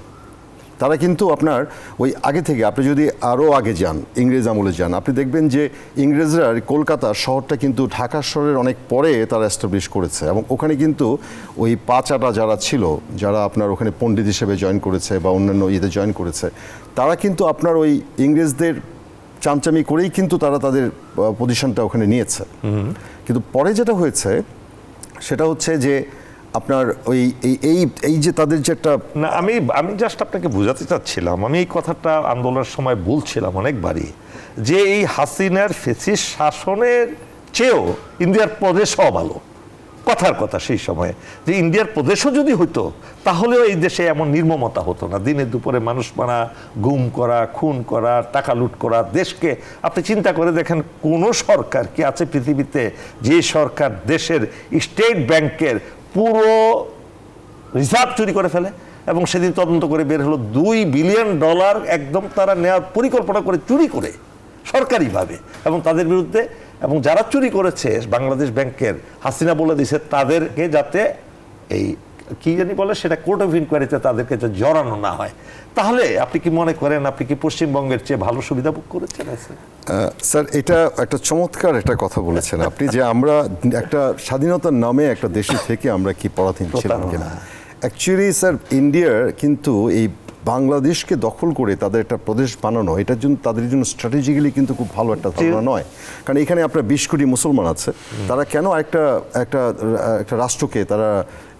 তারা কিন্তু আপনার ওই আগে থেকে, আপনি যদি আরও আগে যান, ইংরেজ আমলে যান, আপনি দেখবেন যে ইংরেজরা কলকাতা শহরটা কিন্তু ঢাকা শহরের অনেক পরে তারা এস্টাবলিশ করেছে, এবং ওখানে কিন্তু ওই পাঁচাটা যারা ছিল, যারা আপনার ওখানে পণ্ডিত হিসেবে জয়েন করেছে বা অন্যান্য ইয়েতে জয়েন করেছে, তারা কিন্তু আপনার ওই ইংরেজদের চামচামি করেই কিন্তু তারা তাদের পজিশনটা ওখানে নিয়েছে। কিন্তু পরে যেটা হয়েছে সেটা হচ্ছে যে আপনার এই যে তাদের যে একটা, না, আমি জাস্ট আপনাকে বোঝাতে চাচ্ছিলাম, আমি এই কথাটা আন্দোলনের সময় বলছিলাম অনেকবারই, যে এই হাসিনার ফ্যাসিস্ট শাসনের চেয়েও ইন্ডিয়ার প্রদেশ ভালো, কথার কথা সেই সময়ে যে ইন্ডিয়ার প্রদেশও যদি হইতো তাহলেও এই দেশে এমন নির্মমতা হতো না, দিনে দুপুরে মানুষ মারা, গুম করা, খুন করা, টাকা লুট করা। দেশকে আপনি চিন্তা করে দেখেন, কোন সরকার কি আছে পৃথিবীতে যে সরকার দেশের স্টেট ব্যাংকের পুরো রিজার্ভ চুরি করে ফেলে? এবং সেদিন তদন্ত করে বের হলো $2 বিলিয়ন একদম তারা নেওয়ার পরিকল্পনা করে চুরি করে সরকারিভাবে, এবং তাদের বিরুদ্ধে, এবং যারা চুরি করেছে বাংলাদেশ ব্যাংকের, হাসিনা বলে দিয়েছে তাদেরকে যাতে এই কি জানি বলে সেটা কোর্ট অফ ইনকোয়ারিতে তাদেরকে যাতে জড়ানো না হয়। তাহলে আপনি কি মনে করেন আপনি কি পশ্চিমবঙ্গের চেয়ে ভালো সুবিধা ভোগ করেছেন? স্যার, এটা একটা চমৎকার একটা কথা বলেছেন আপনি, যে আমরা একটা স্বাধীনতার নামে একটা দেশে থেকে আমরা কি পরাধীন ছিলাম কিনা। অ্যাকচুয়ালি স্যার, ইন্ডিয়ার কিন্তু এই বাংলাদেশকে দখল করে তাদের একটা প্রদেশ বানানো, এটার জন্য তাদের জন্য স্ট্র্যাটেজিক্যালি কিন্তু খুব ভালো একটা ধারণা নয়। কারণ এখানে আপনার 20 কোটি মুসলমান আছে, তারা কেন একটা একটা একটা রাষ্ট্রকে তারা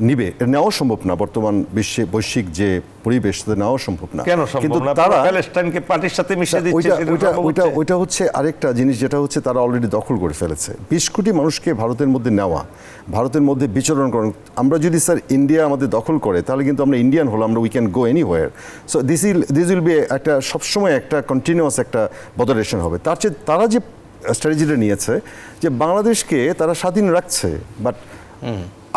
নিবে? এটা নেওয়া সম্ভব না, বর্তমান বিশ্বে বৈশ্বিক যে পরিবেশ তাদের নেওয়া সম্ভব না। কিন্তু তারা প্যালেস্টাইনকে পার্টির সাথে মিশিয়ে দিচ্ছে। ওইটা হচ্ছে আরেকটা জিনিস, যেটা হচ্ছে তারা অলরেডি দখল করে ফেলেছে। 20 কোটি মানুষকে ভারতের মধ্যে নেওয়া, ভারতের মধ্যে বিচরণ করেন। আমরা যদি স্যার ইন্ডিয়া আমাদের দখল করে, তাহলে কিন্তু আমরা ইন্ডিয়ান হলো, আমরা we can go anywhere. So this will be একটা সবসময় একটা কন্টিনিউয়াস একটা বদরেশন হবে। তার চেয়ে তারা যে স্ট্র্যাটেজিটা নিয়েছে যে বাংলাদেশকে তারা স্বাধীন রাখছে, বাট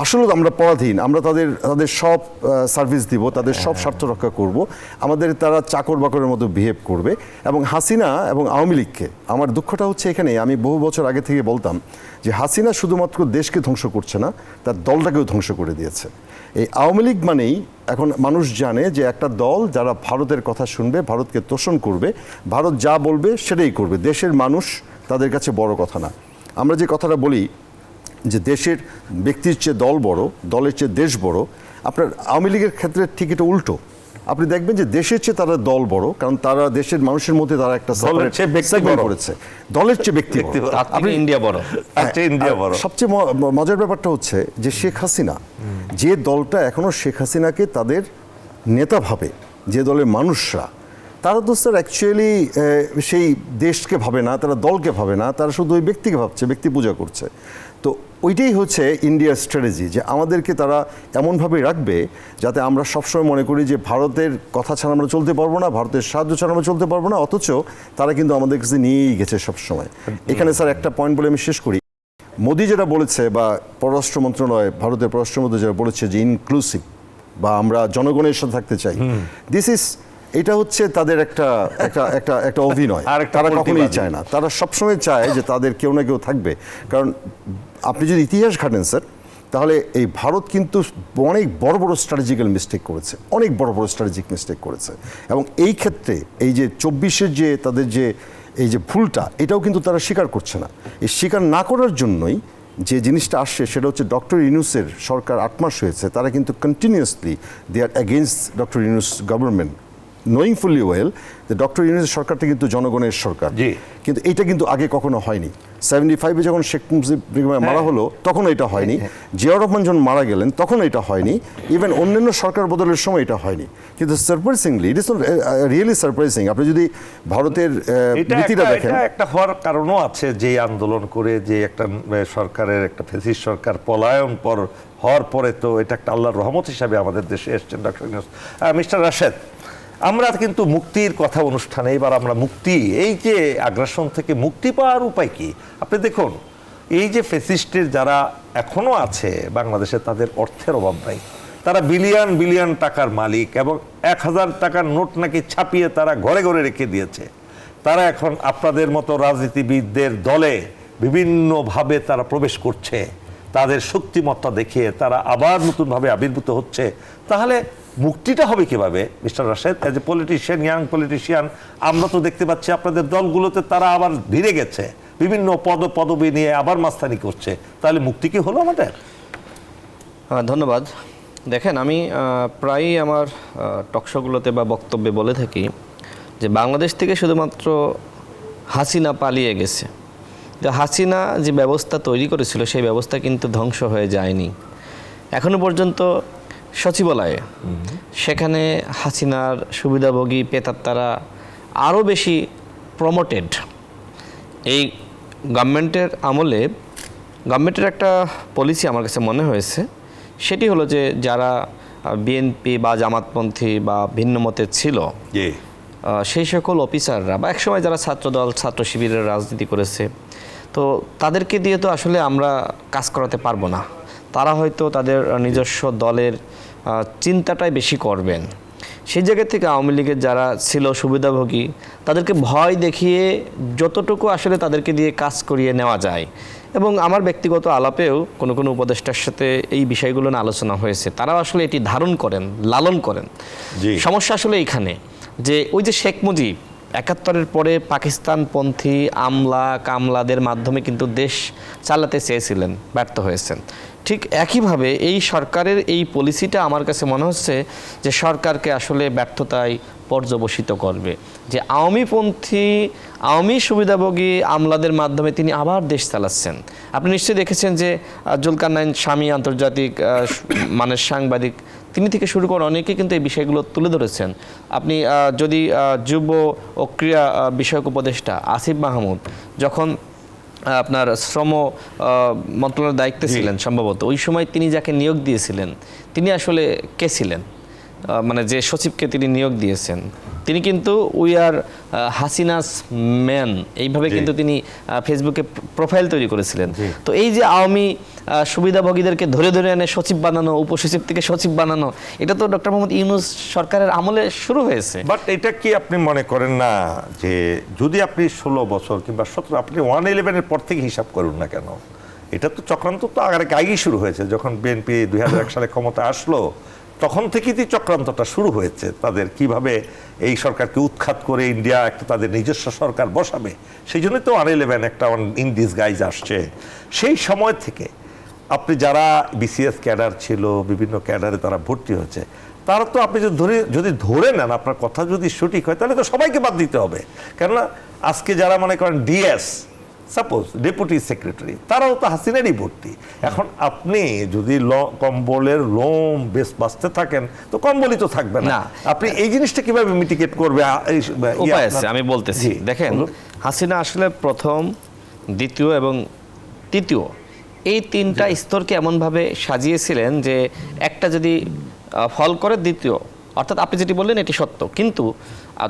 আসলে আমরা পরাধীন, আমরা তাদের সব সার্ভিস দিব, তাদের সব স্বার্থ রক্ষা করব, আমাদের তারা চাকর বাকরের মতো বিহেভ করবে। এবং হাসিনা এবং আওয়ামী লীগকে, আমার দুঃখটা হচ্ছে এখানে, আমি বহু বছর আগে থেকে বলতাম যে হাসিনা শুধুমাত্র দেশকে ধ্বংস করছে না, তার দলটাকেও ধ্বংস করে দিয়েছে। এই আওয়ামী লীগ মানেই এখন মানুষ জানে যে একটা দল যারা ভারতের কথা শুনবে, ভারতকে তোষণ করবে, ভারত যা বলবে সেটাই করবে। দেশের মানুষ তাদের কাছে বড় কথা না। আমরা যে কথাটা বলি যে দেশের ব্যক্তির চেয়ে দল বড়, দলের চেয়ে দেশ বড়, আপনার আওয়ামী লীগের ক্ষেত্রে ঠিক এটা উল্টো। আপনি দেখবেন যে দেশের চেয়ে তারা দল বড়, কারণ তারা দেশের মানুষের মধ্যে তারা একটা সেগমেন্ট করেছে, দলের চেয়ে ব্যক্তি বড়। আপনি ইন্ডিয়া বড়। সবচেয়ে মজার ব্যাপারটা হচ্ছে যে শেখ হাসিনা, যে দলটা এখনো শেখ হাসিনাকে তাদের নেতা ভাবে, যে দলের মানুষরা, তারা তো স্যার অ্যাকচুয়ালি সেই দেশকে ভাবে না, তারা দলকে ভাবে না, তারা শুধু ওই ব্যক্তিকে ভাবছে, ব্যক্তি পূজা করছে। তো ওইটাই হচ্ছে ইন্ডিয়ার স্ট্র্যাটেজি, যে আমাদেরকে তারা এমনভাবে রাখবে যাতে আমরা সবসময় মনে করি যে ভারতের কথা ছাড়া আমরা চলতে পারবো না, ভারতের সাহায্য ছাড়া আমরা চলতে পারবো না, অথচ তারা কিন্তু আমাদের কাছে নিয়েই গেছে সবসময়। এখানে স্যার একটা পয়েন্ট বলে আমি শেষ করি। মোদি যেটা বলেছে, বা পররাষ্ট্র মন্ত্রণালয়, ভারতের পররাষ্ট্র মন্ত্রী যেটা বলেছে যে ইনক্লুসিভ, বা আমরা জনগণের সাথে থাকতে চাই, এটা হচ্ছে তাদের একটা একটা একটা একটা অভিনয়। তারা কখনোই চায় না, তারা সবসময় চায় যে তাদের কেউ না কেউ থাকবে। কারণ আপনি যদি ইতিহাস ঘাটেন স্যার, তাহলে এই ভারত কিন্তু অনেক বড় বড় স্ট্র্যাটেজিক্যাল মিস্টেক করেছে, অনেক বড় বড় স্ট্র্যাটেজিক মিস্টেক করেছে। এবং এই ক্ষেত্রে এই যে 24-এর যে তাদের যে এই যে ভুলটা, এটাও কিন্তু তারা স্বীকার করছে না। এই স্বীকার না করার জন্যই যে জিনিসটা আসছে, সেটা হচ্ছে ডক্টর ইউনূসের সরকার 8 মাস হয়েছে, তারা কিন্তু continuously they are against doctor Yunus government, knowing fully well যে ডক্টর ইউনূসের সরকারটা কিন্তু জনগণের সরকার। কিন্তু এটা কিন্তু আগে কখনো হয়নি। 75-এ যখন শেখ মুজিব মারা হলো তখন এটা হয়নি, জিয়াউর রহমান যখন মারা গেলেন তখন এটা হয়নি, ইভেন অন্যান্য সরকার বদলের সময় এটা হয়নি। কিন্তু surprisingly, it is not really surprising, আপনি যদি ভারতের নীতিটা দেখেন। একটা হওয়ার কারণও আছে, যে আন্দোলন করে যে একটা সরকারের, একটা ফ্যাসিস্ট সরকার পলায়ন হওয়ার পরে তো এটা একটা আল্লাহর রহমত হিসাবে আমাদের দেশে এসছেন ডক্টর ইউনূস। মিস্টার রাশেদ, আমরা কিন্তু মুক্তির কথা অনুষ্ঠানে, এবার আমরা মুক্তি, এই যে আগ্রাসন থেকে মুক্তি পাওয়ার উপায় কি? আপনি দেখুন, এই যে ফ্যাসিস্টের যারা এখনো আছে বাংলাদেশে, তাদের অর্থের অভাব নাই, তারা বিলিয়ন বিলিয়ন টাকার মালিক, এবং 1000 টাকার নোট নাকি ছাপিয়ে তারা ঘরে ঘরে রেখে দিয়েছে। তারা এখন আপনাদের মতো রাজনীতিবিদদের দলে বিভিন্নভাবে তারা প্রবেশ করছে, তাদের শক্তিমত্তা দেখিয়ে তারা আবার নতুনভাবে আবির্ভূত হচ্ছে। তাহলে মুক্তিটা হবে কিভাবে mister Rashed? As a politician, young politician, আমরা তো দেখতে পাচ্ছি আপনাদের দলগুলোতে তারা আবার ভিড়ে গেছে, বিভিন্ন পদবি নিয়ে আবার মাস্তানি করছে। তাহলে মুক্তি কি হলো আমাদের? ধন্যবাদ। দেখেন, আমি প্রায়ই আমার টকশোগুলোতে বা বক্তব্যে বলে থাকি যে বাংলাদেশ থেকে শুধুমাত্র হাসিনা পালিয়ে গেছে, তো হাসিনা যে ব্যবস্থা তৈরি করেছিল সেই ব্যবস্থা কিন্তু ধ্বংস হয়ে যায়নি। এখনো পর্যন্ত সচিবালয়ে সেখানে হাসিনার সুবিধাভোগী পেতাত্তারা আরও বেশি প্রমোটেড। এই গভর্নমেন্টের আমলে গভর্নমেন্টের একটা পলিসি আমার কাছে মনে হয়েছে, সেটি হলো যে যারা বিএনপি বা জামাতপন্থী বা ভিন্ন মতের ছিল, জি, সেই সকল অফিসাররা বা একসময় যারা ছাত্রদল ছাত্র শিবিরের রাজনীতি করেছে, তো তাদেরকে দিয়ে তো আসলে আমরা কাজ করাতে পারবো না। তারা হয়তো তাদের নিজস্ব দলের চিন্তাটাই বেশি করবেন। সেই জায়গা থেকে আওয়ামী লীগের যারা ছিল সুবিধাভোগী, তাদেরকে ভয় দেখিয়ে যতটুকু আসলে তাদেরকে দিয়ে কাজ করিয়ে নেওয়া যায়। এবং আমার ব্যক্তিগত আলাপেও কোনো কোনো উপদেষ্টার সাথে এই বিষয়গুলো নিয়ে আলোচনা হয়েছে, তারাও আসলে এটি ধারণ করেন, লালন করেন। জি। সমস্যা আসলে এইখানে যে ওই যে শেখ মুজিব ৭১-এর পরে পাকিস্তানপন্থী আমলা কামলাদের মাধ্যমে কিন্তু দেশ চালাতে চেয়েছিলেন, ব্যর্থ হয়েছেন। ঠিক একইভাবে এই সরকারের এই পলিসিটা আমার কাছে মনে হচ্ছে যে সরকারকে আসলে ব্যর্থতায় পর্যবসিত করবে, যে আওয়ামীপন্থী আওয়ামী সুবিধাভোগী আমলাদের মাধ্যমে তিনি আবার দেশ চালাচ্ছেন। আপনি নিশ্চয়ই দেখেছেন যে জুলকারনাইন স্বামী আন্তর্জাতিক মানের সাংবাদিক, তিনি থেকে শুরু করে অনেকেই কিন্তু এই বিষয়গুলো তুলে ধরেছেন। আপনি যদি যুব ও ক্রীড়া বিষয়ক উপদেষ্টা আসিফ মাহমুদ যখন আপনার শ্রম মন্ত্রণালয়ের দায়িত্বে ছিলেন সম্ভবত, ওই সময় তিনি যাকে নিয়োগ দিয়েছিলেন তিনি আসলে কে ছিলেন, মানে যে সচিবকে তিনি নিয়োগ দিয়েছেন তিনি কিন্তু উই আর হাসিনাস ম্যান এইভাবে কিন্তু তিনি ফেসবুকে প্রোফাইল তৈরি করেছিলেন। তো এই যে আওয়ামী সুবিধাভোগীদেরকে ধরে ধরে এনে সচিব বানানো, উপসচিব থেকে সচিব বানানো, এটা তো ডক্টর মোহাম্মদ ইউনূস সরকারের আমলে শুরু হয়েছে। বাট এটা কি আপনি মনে করেন না যে যদি আপনি 16 বছর কিংবা 17, আপনি 111-এর পর থেকে হিসাব করুন না কেন, এটা তো চক্রান্ত তো আগেই শুরু হয়েছে। যখন বিএনপি 2001 সালে ক্ষমতা আসলো তখন থেকেই চক্রান্তটা শুরু হয়েছে, তাদের কিভাবে এই সরকারকে উৎখাত করে ইন্ডিয়া একটা তাদের নিজস্ব সরকার বসাবে। সেই জন্যই তো 111 একটা ইন ডিসগাইজ আসছে। সেই সময় থেকে আপনি যারা বিসিএস ক্যাডার ছিল, বিভিন্ন ক্যাডারে তারা ভর্তি হয়েছে, তারা তো আপনি যদি ধরে নেন, আপনার কথা যদি সঠিক হয়, তাহলে তো সবাইকে বাদ দিতে হবে। কেননা আজকে যারা মনে করেন ডিএস, সাপোজ ডেপুটি সেক্রেটারি, তারাও তো হাসিনারই ভর্তি। এখন আপনি যদি কম্বলের লোম বেশ বাঁচতে থাকেন তো কম্বলই তো থাকবে না। আপনি এই জিনিসটা কিভাবে মিটিগেট করবে? উপায় আছে, আমি বলতেছি। দেখেন, হাসিনা আসলে প্রথম, দ্বিতীয় এবং তৃতীয় এই তিনটা স্তরকে এমনভাবে সাজিয়েছিলেন যে একটা যদি ফল করে দ্বিতীয়, অর্থাৎ আপনি যেটি বললেন এটি সত্য, কিন্তু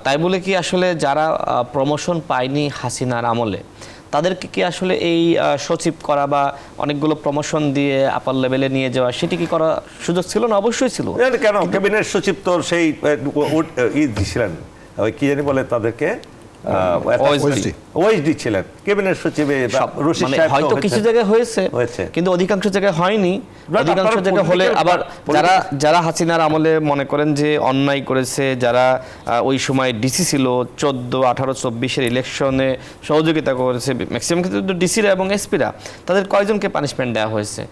তাই বলে কি আসলে যারা প্রমোশন পায়নি হাসিনার আমলে তাদেরকে কি আসলে এই সচিব করা বা অনেকগুলো প্রমোশন দিয়ে আপার লেভেলে নিয়ে যাওয়া, সেটি কি করা সুযোগ ছিল না? অবশ্যই ছিল। কেন ক্যাবিনেট সচিব তো সেই ছিলেন, ওই কি জানি বলে তাদেরকে, ওএসডি ছিলেন ক্যাবিনেট সচিবে। মানে হয়তো কিছু জায়গায় হয়েছে, কিন্তু অধিকাংশ জায়গায় হয়নি। অধিকাংশ জায়গায় হলে আবার যারা হাসিনার আমলে মনে করেন যে অন্যায় করেছে, যারা ওই সময় ডিসি ছিল 14, 18, 24-এর ইলেকশনে সহযোগিতা করেছে, ম্যাক্সিমাম ক্ষেত্রে ডিসিরা এবং এসপিরা, তাদের কয়জনকে পানিশমেন্ট দেওয়া হয়েছে?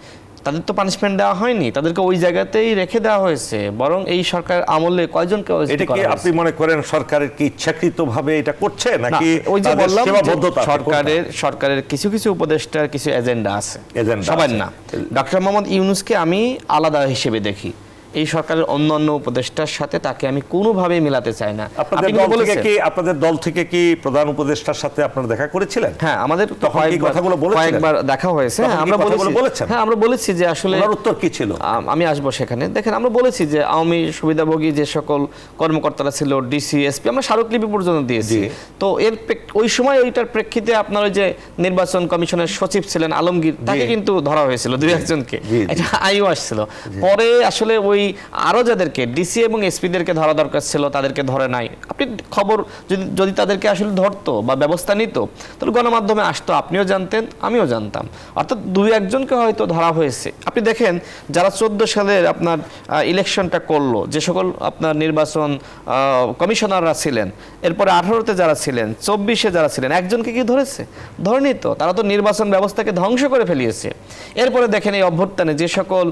তাদের তো পানিশমেন্ট দেওয়া হয়নি, তাদেরকে ওই জায়গাতেই রেখে দেওয়া হয়েছে। বরং এই সরকার আমলে কয়জনকে এটা কি আপনি মনে করেন সরকারের কি ইচ্ছাকৃতভাবে এটা করছে, নাকি ওই যে বললাম সরকারের কিছু কিছু উপদেষ্টার কিছু এজেন্ডা আছে, সবার না। ডক্টর মোহাম্মদ ইউনূসকে আমি আলাদা হিসেবে দেখি, এই সরকারের অন্যান্য উপদেষ্টার সাথে তাকে আমি কোনোভাবেই মেলাতে চাই না। আপনাদের দল থেকে কি প্রধান উপদেষ্টার সাথে আপনারা দেখা করেছিলেন? হ্যাঁ, আমাদের কয়েকবার দেখা হয়েছে। আমরা বলেছি যে আসলে উত্তর কি ছিল, আমি আসবো সেখানে। দেখেন, আমরা বলেছি যে আওয়ামী সুবিধাভোগী যে সকল কর্মকর্তারা ছিল, ডিসি, এসপি, আমরা স্মারকলিপি পর্যন্ত দিয়েছি। তো এর ওই সময় ওইটার প্রেক্ষিতে আপনার ওই যে নির্বাচন কমিশনের সচিব ছিলেন আলমগীর, তাকে কিন্তু ধরা হয়েছিল, 2-1 জনকে, এটা আইও আসছিল। পরে আসলে ওই আরো যাদেরকে ডিসি এবং এসপিদেরকে ধরা দরকার ছিল তাদেরকে ধরে নাই। আপনি খবর যদি তাদেরকে আসলে ধরতো বা ব্যবস্থা নিত, তাহলে গণমাধ্যমে আসতো, আপনিও জানতেন, আমিও জানতাম। অর্থাৎ 2-1 জনকে হয়তো ধরা হয়েছে। আপনি দেখেন, যারা 14 সালের আপনার ইলেকশনটা করলো, যে সকল আপনার নির্বাচন কমিশনাররা ছিলেন, এরপরে 18-তে যারা ছিলেন, 24-এ যারা ছিলেন, একজনকে কি ধরেছে? ধরেনি তো। তারা তো নির্বাচন ব্যবস্থাকে ধ্বংস করে ফেলিয়েছে। এরপরে দেখেন, এই অভ্যুত্থানে যে সকল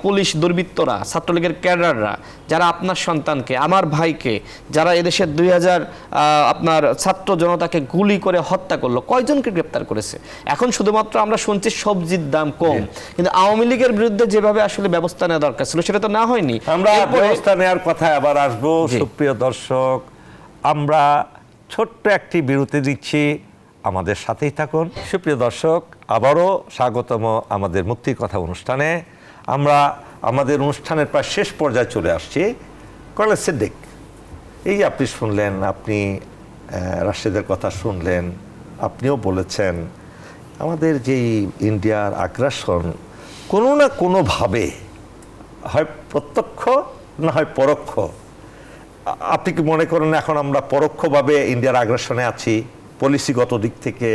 পুলিশ দুর্বৃত্তরা, ছাত্রলীগের ক্যাডাররা, যারা আপনার সন্তানকে, আমার ভাইকে, যারা এদেশের 2000 আপনার ছাত্র জনতাকে গুলি করে হত্যা করলো, কয়জনকে গ্রেপ্তার করেছে? এখন শুধুমাত্র আমরা শুনছি সবজির দাম কম, কিন্তু আওয়ামী লীগের বিরুদ্ধে যেভাবে আসলে ব্যবস্থা নেওয়া দরকার ছিল সেটা তো না হয়নি। আমরা ব্যবস্থা নেওয়ার কথা আবার আসবো। সুপ্রিয় দর্শক, আমরা ছোট্ট একটি বিরতি দিচ্ছি, আমাদের সাথেই থাকুন। সুপ্রিয় দর্শক, আবারও স্বাগতম আমাদের মুক্তির কথা অনুষ্ঠানে। আমরা আমাদের অনুষ্ঠানের প্রায় শেষ পর্যায়ে চলে আসছি। কর্নেল সিদ্দিক, এই যে আপনি শুনলেন, আপনি রাশেদের কথা শুনলেন, আপনিও বলেছেন আমাদের যেই ইন্ডিয়ার আগ্রাসন কোনো না কোনোভাবে হয় প্রত্যক্ষ না হয় পরোক্ষ। আপনি কি মনে করেন এখন আমরা পরোক্ষভাবে ইন্ডিয়ার আগ্রাসনে আছি? পলিসিগত দিক থেকে,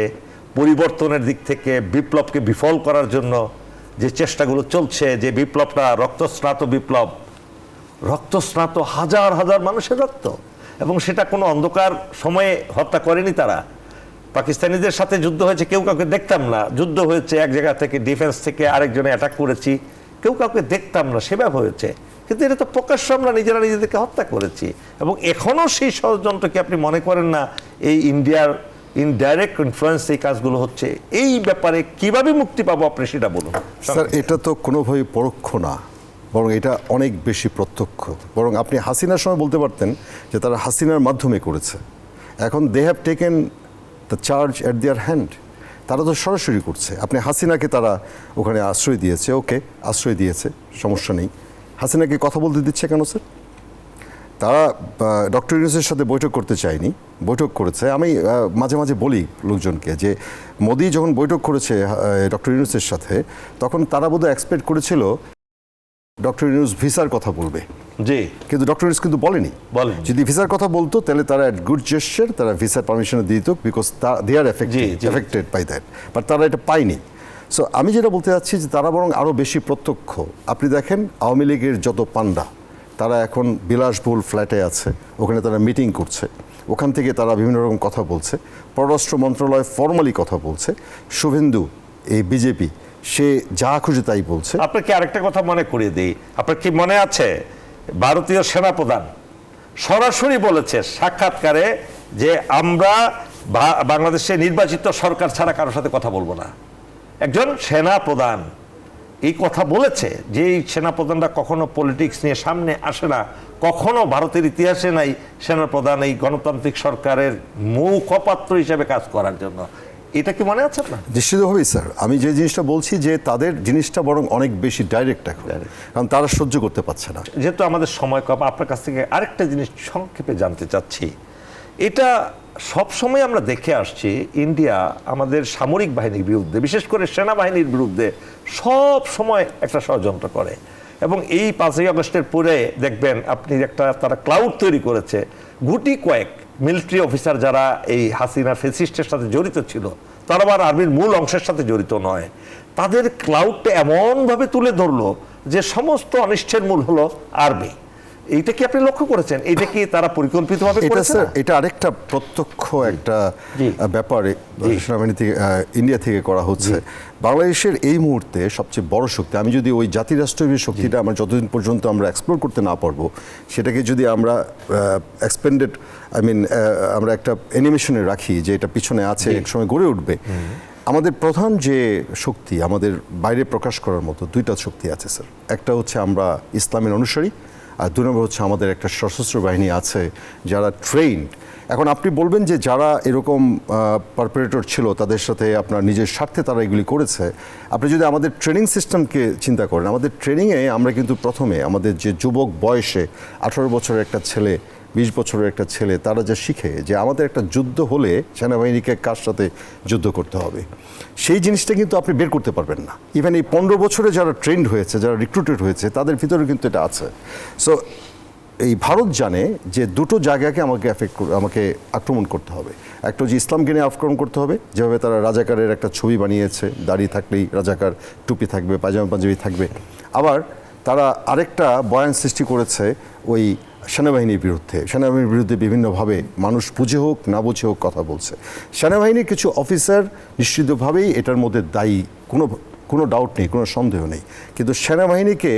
পরিবর্তনের দিক থেকে, বিপ্লবকে বিফল করার জন্য যে চেষ্টাগুলো চলছে, যে বিপ্লবটা রক্তস্নাত বিপ্লব, রক্তস্নাত হাজার হাজার মানুষের রক্ত, এবং সেটা কোনো অন্ধকার সময়ে হত্যা করেনি তারা। পাকিস্তানিদের সাথে যুদ্ধ হয়েছে, কেউ কাউকে দেখতাম না। যুদ্ধ হয়েছে এক জায়গা থেকে, ডিফেন্স থেকে আরেকজনে অ্যাটাক করেছি, কেউ কাউকে দেখতাম না, সেভাবে হয়েছে। কিন্তু এটা তো প্রকাশ্য আমরা নিজেরা নিজেদেরকে হত্যা করেছি। এবং এখনও সেই ষড়যন্ত্র কি আপনি মনে করেন না এই ইন্ডিয়ার ইনডাইরেক্ট ইনফ্লুয়েন্স এই কাজগুলো হচ্ছে? এই ব্যাপারে কিভাবে মুক্তি পাবো আপনি সেটা বলুন। স্যার, এটা তো কোনোভাবেই পরোক্ষ না, বরং এটা অনেক বেশি প্রত্যক্ষ। বরং আপনি হাসিনার সময় বলতে পারতেন যে তারা হাসিনার মাধ্যমে করেছে। এখন they have taken the charge at their hand. তারা তো সরাসরি করছে। আপনি হাসিনাকে তারা ওখানে আশ্রয় দিয়েছে, ওকে আশ্রয় দিয়েছে, সমস্যা নেই। হাসিনাকে কথা বলতে দিচ্ছে কেন স্যার? তারা ডক্টর ইউনূসের সাথে বৈঠক করতে চায়নি, বৈঠক করেছে। আমি মাঝে মাঝে বলি লোকজনকে যে মোদি যখন বৈঠক করেছে ডক্টর ইউনূসের সাথে, তখন তারা বোধহয় এক্সপেক্ট করেছিল ডক্টর ইউনূস ভিসার কথা বলবে, জি, কিন্তু ডক্টর ইউনূস কিন্তু বলেনি। যদি ভিসার কথা বলতো তাহলে তারা অ্যাট গুড জেস্টার তারা ভিসার পারমিশন দিত, because they are affected by that, but তারা এটা পায়নি। সো আমি যেটা বলতে চাচ্ছি যে তারা বরং আরও বেশি প্রত্যক্ষ। আপনি দেখেন আওয়ামী লীগের যত পান্ডা, তারা এখন বিলাসবহুল ফ্ল্যাটে আছে, ওখানে তারা মিটিং করছে, ওখান থেকে তারা বিভিন্ন রকম কথা বলছে। পররাষ্ট্র মন্ত্রণালয় ফর্মালি কথা বলছে। শুভেন্দু, এই বিজেপি, সে যা খুশি তাই বলছে। আপনাকে আরেকটা কথা মনে করিয়ে দিই। আপনার কি মনে আছে ভারতীয় সেনাপ্রধান সরাসরি বলেছে সাক্ষাৎকারে যে আমরা বাংলাদেশে নির্বাচিত সরকার ছাড়া কারোর সাথে কথা বলবো না? একজন সেনাপ্রধান এই কথা বলেছে। যে এই সেনাপ্রধানরা কখনো পলিটিক্স নিয়ে সামনে আসে না, কখনো ভারতের ইতিহাসে নাই সেনাপ্রধান এই গণতান্ত্রিক সরকারের মুখপাত্র হিসেবে কাজ করার জন্য। এটা কি মনে আছে আপনার? নিশ্চিতভাবেই স্যার। আমি যে জিনিসটা বলছি যে তাদের জিনিসটা বরং অনেক বেশি ডাইরেক্ট এখন, কারণ তারা সহ্য করতে পারছে না। যেহেতু আমাদের সময় কম, আপনার কাছ থেকে আরেকটা জিনিস সংক্ষেপে জানতে চাচ্ছি। এটা সবসময় আমরা দেখে আসছি, ইন্ডিয়া আমাদের সামরিক বাহিনীর বিরুদ্ধে, বিশেষ করে সেনাবাহিনীর বিরুদ্ধে সব সময় একটা ষড়যন্ত্র করে। এবং এই 5ই আগস্টের পরে দেখবেন আপনি একটা তারা ক্লাউড তৈরি করেছে। গুটি কয়েক মিলিটারি অফিসার যারা এই হাসিনা ফেসিস্টের সাথে জড়িত ছিল, তারা আবার আর্মির মূল অংশের সাথে জড়িত নয়, তাদের ক্লাউডটা এমনভাবে তুলে ধরলো যে সমস্ত অনিষ্টের মূল হলো আর্মি। এইটা কি আপনি লক্ষ্য করেছেন? এইটা কি তারা পরিকল্পিতভাবে করেছে? এটা আরেকটা প্রত্যক্ষ একটা ব্যাপার সেনাবাহিনী থেকে, ইন্ডিয়া থেকে করা হচ্ছে। বাংলাদেশের এই মুহূর্তে সবচেয়ে বড় শক্তি, আমি যদি ওই জাতিরাষ্ট্রীয় শক্তিটা আমরা যতদিন পর্যন্ত আমরা এক্সপ্লোর করতে না পারবো, সেটাকে যদি আমরা এক্সপেন্ডেড আমরা একটা অ্যানিমেশনে রাখি যে এটা পিছনে আছে, একসময় গড়ে উঠবে। আমাদের প্রধান যে শক্তি আমাদের বাইরে প্রকাশ করার মতো দুইটা শক্তি আছে স্যার। একটা হচ্ছে আমরা ইসলামের অনুসারী, আর 2 নম্বর হচ্ছে আমাদের একটা সশস্ত্র বাহিনী আছে যারা ট্রেন্ড। এখন আপনি বলবেন যে যারা এরকম পারপেরেটর ছিল তাদের সাথে আপনার নিজের স্বার্থে তারা এগুলি করেছে। আপনি যদি আমাদের ট্রেনিং সিস্টেমকে চিন্তা করেন, আমাদের ট্রেনিংয়ে আমরা কিন্তু প্রথমে আমাদের যে যুবক বয়সে 18 বছরের একটা ছেলে, 20 বছরের একটা ছেলে, তারা যা শিখে যে আমাদের একটা যুদ্ধ হলে সেনাবাহিনীকে কার সাথে যুদ্ধ করতে হবে, সেই জিনিসটা কিন্তু আপনি বের করতে পারবেন না। ইভেন এই 15 বছরে যারা ট্রেন্ড হয়েছে, যারা রিক্রুটেড হয়েছে, তাদের ভিতরে কিন্তু এটা আছে। সো এই ভারত জানে যে দুটো জায়গাকে আমাকে আক্রমণ করতে হবে। একটা যে ইসলামকে নিয়ে আক্রমণ করতে হবে, যেভাবে তারা রাজাকারের একটা ছবি বানিয়েছে, দাড়ি থাকলেই রাজাকার, টুপি থাকবে, পায়জামা পাঞ্জাবি থাকবে। আবার তারা আরেকটা বয়ান সৃষ্টি করেছে ওই সেনাবাহিনীর বিরুদ্ধে। সেনাবাহিনীর বিরুদ্ধে বিভিন্নভাবে মানুষ বুঝে হোক না বুঝে হোক কথা বলছে। সেনাবাহিনীর কিছু অফিসার নিশ্চিতভাবেই এটার মধ্যে দায়ী, কোনো ডাউট নেই, কোনো সন্দেহ নেই। কিন্তু সেনাবাহিনীকে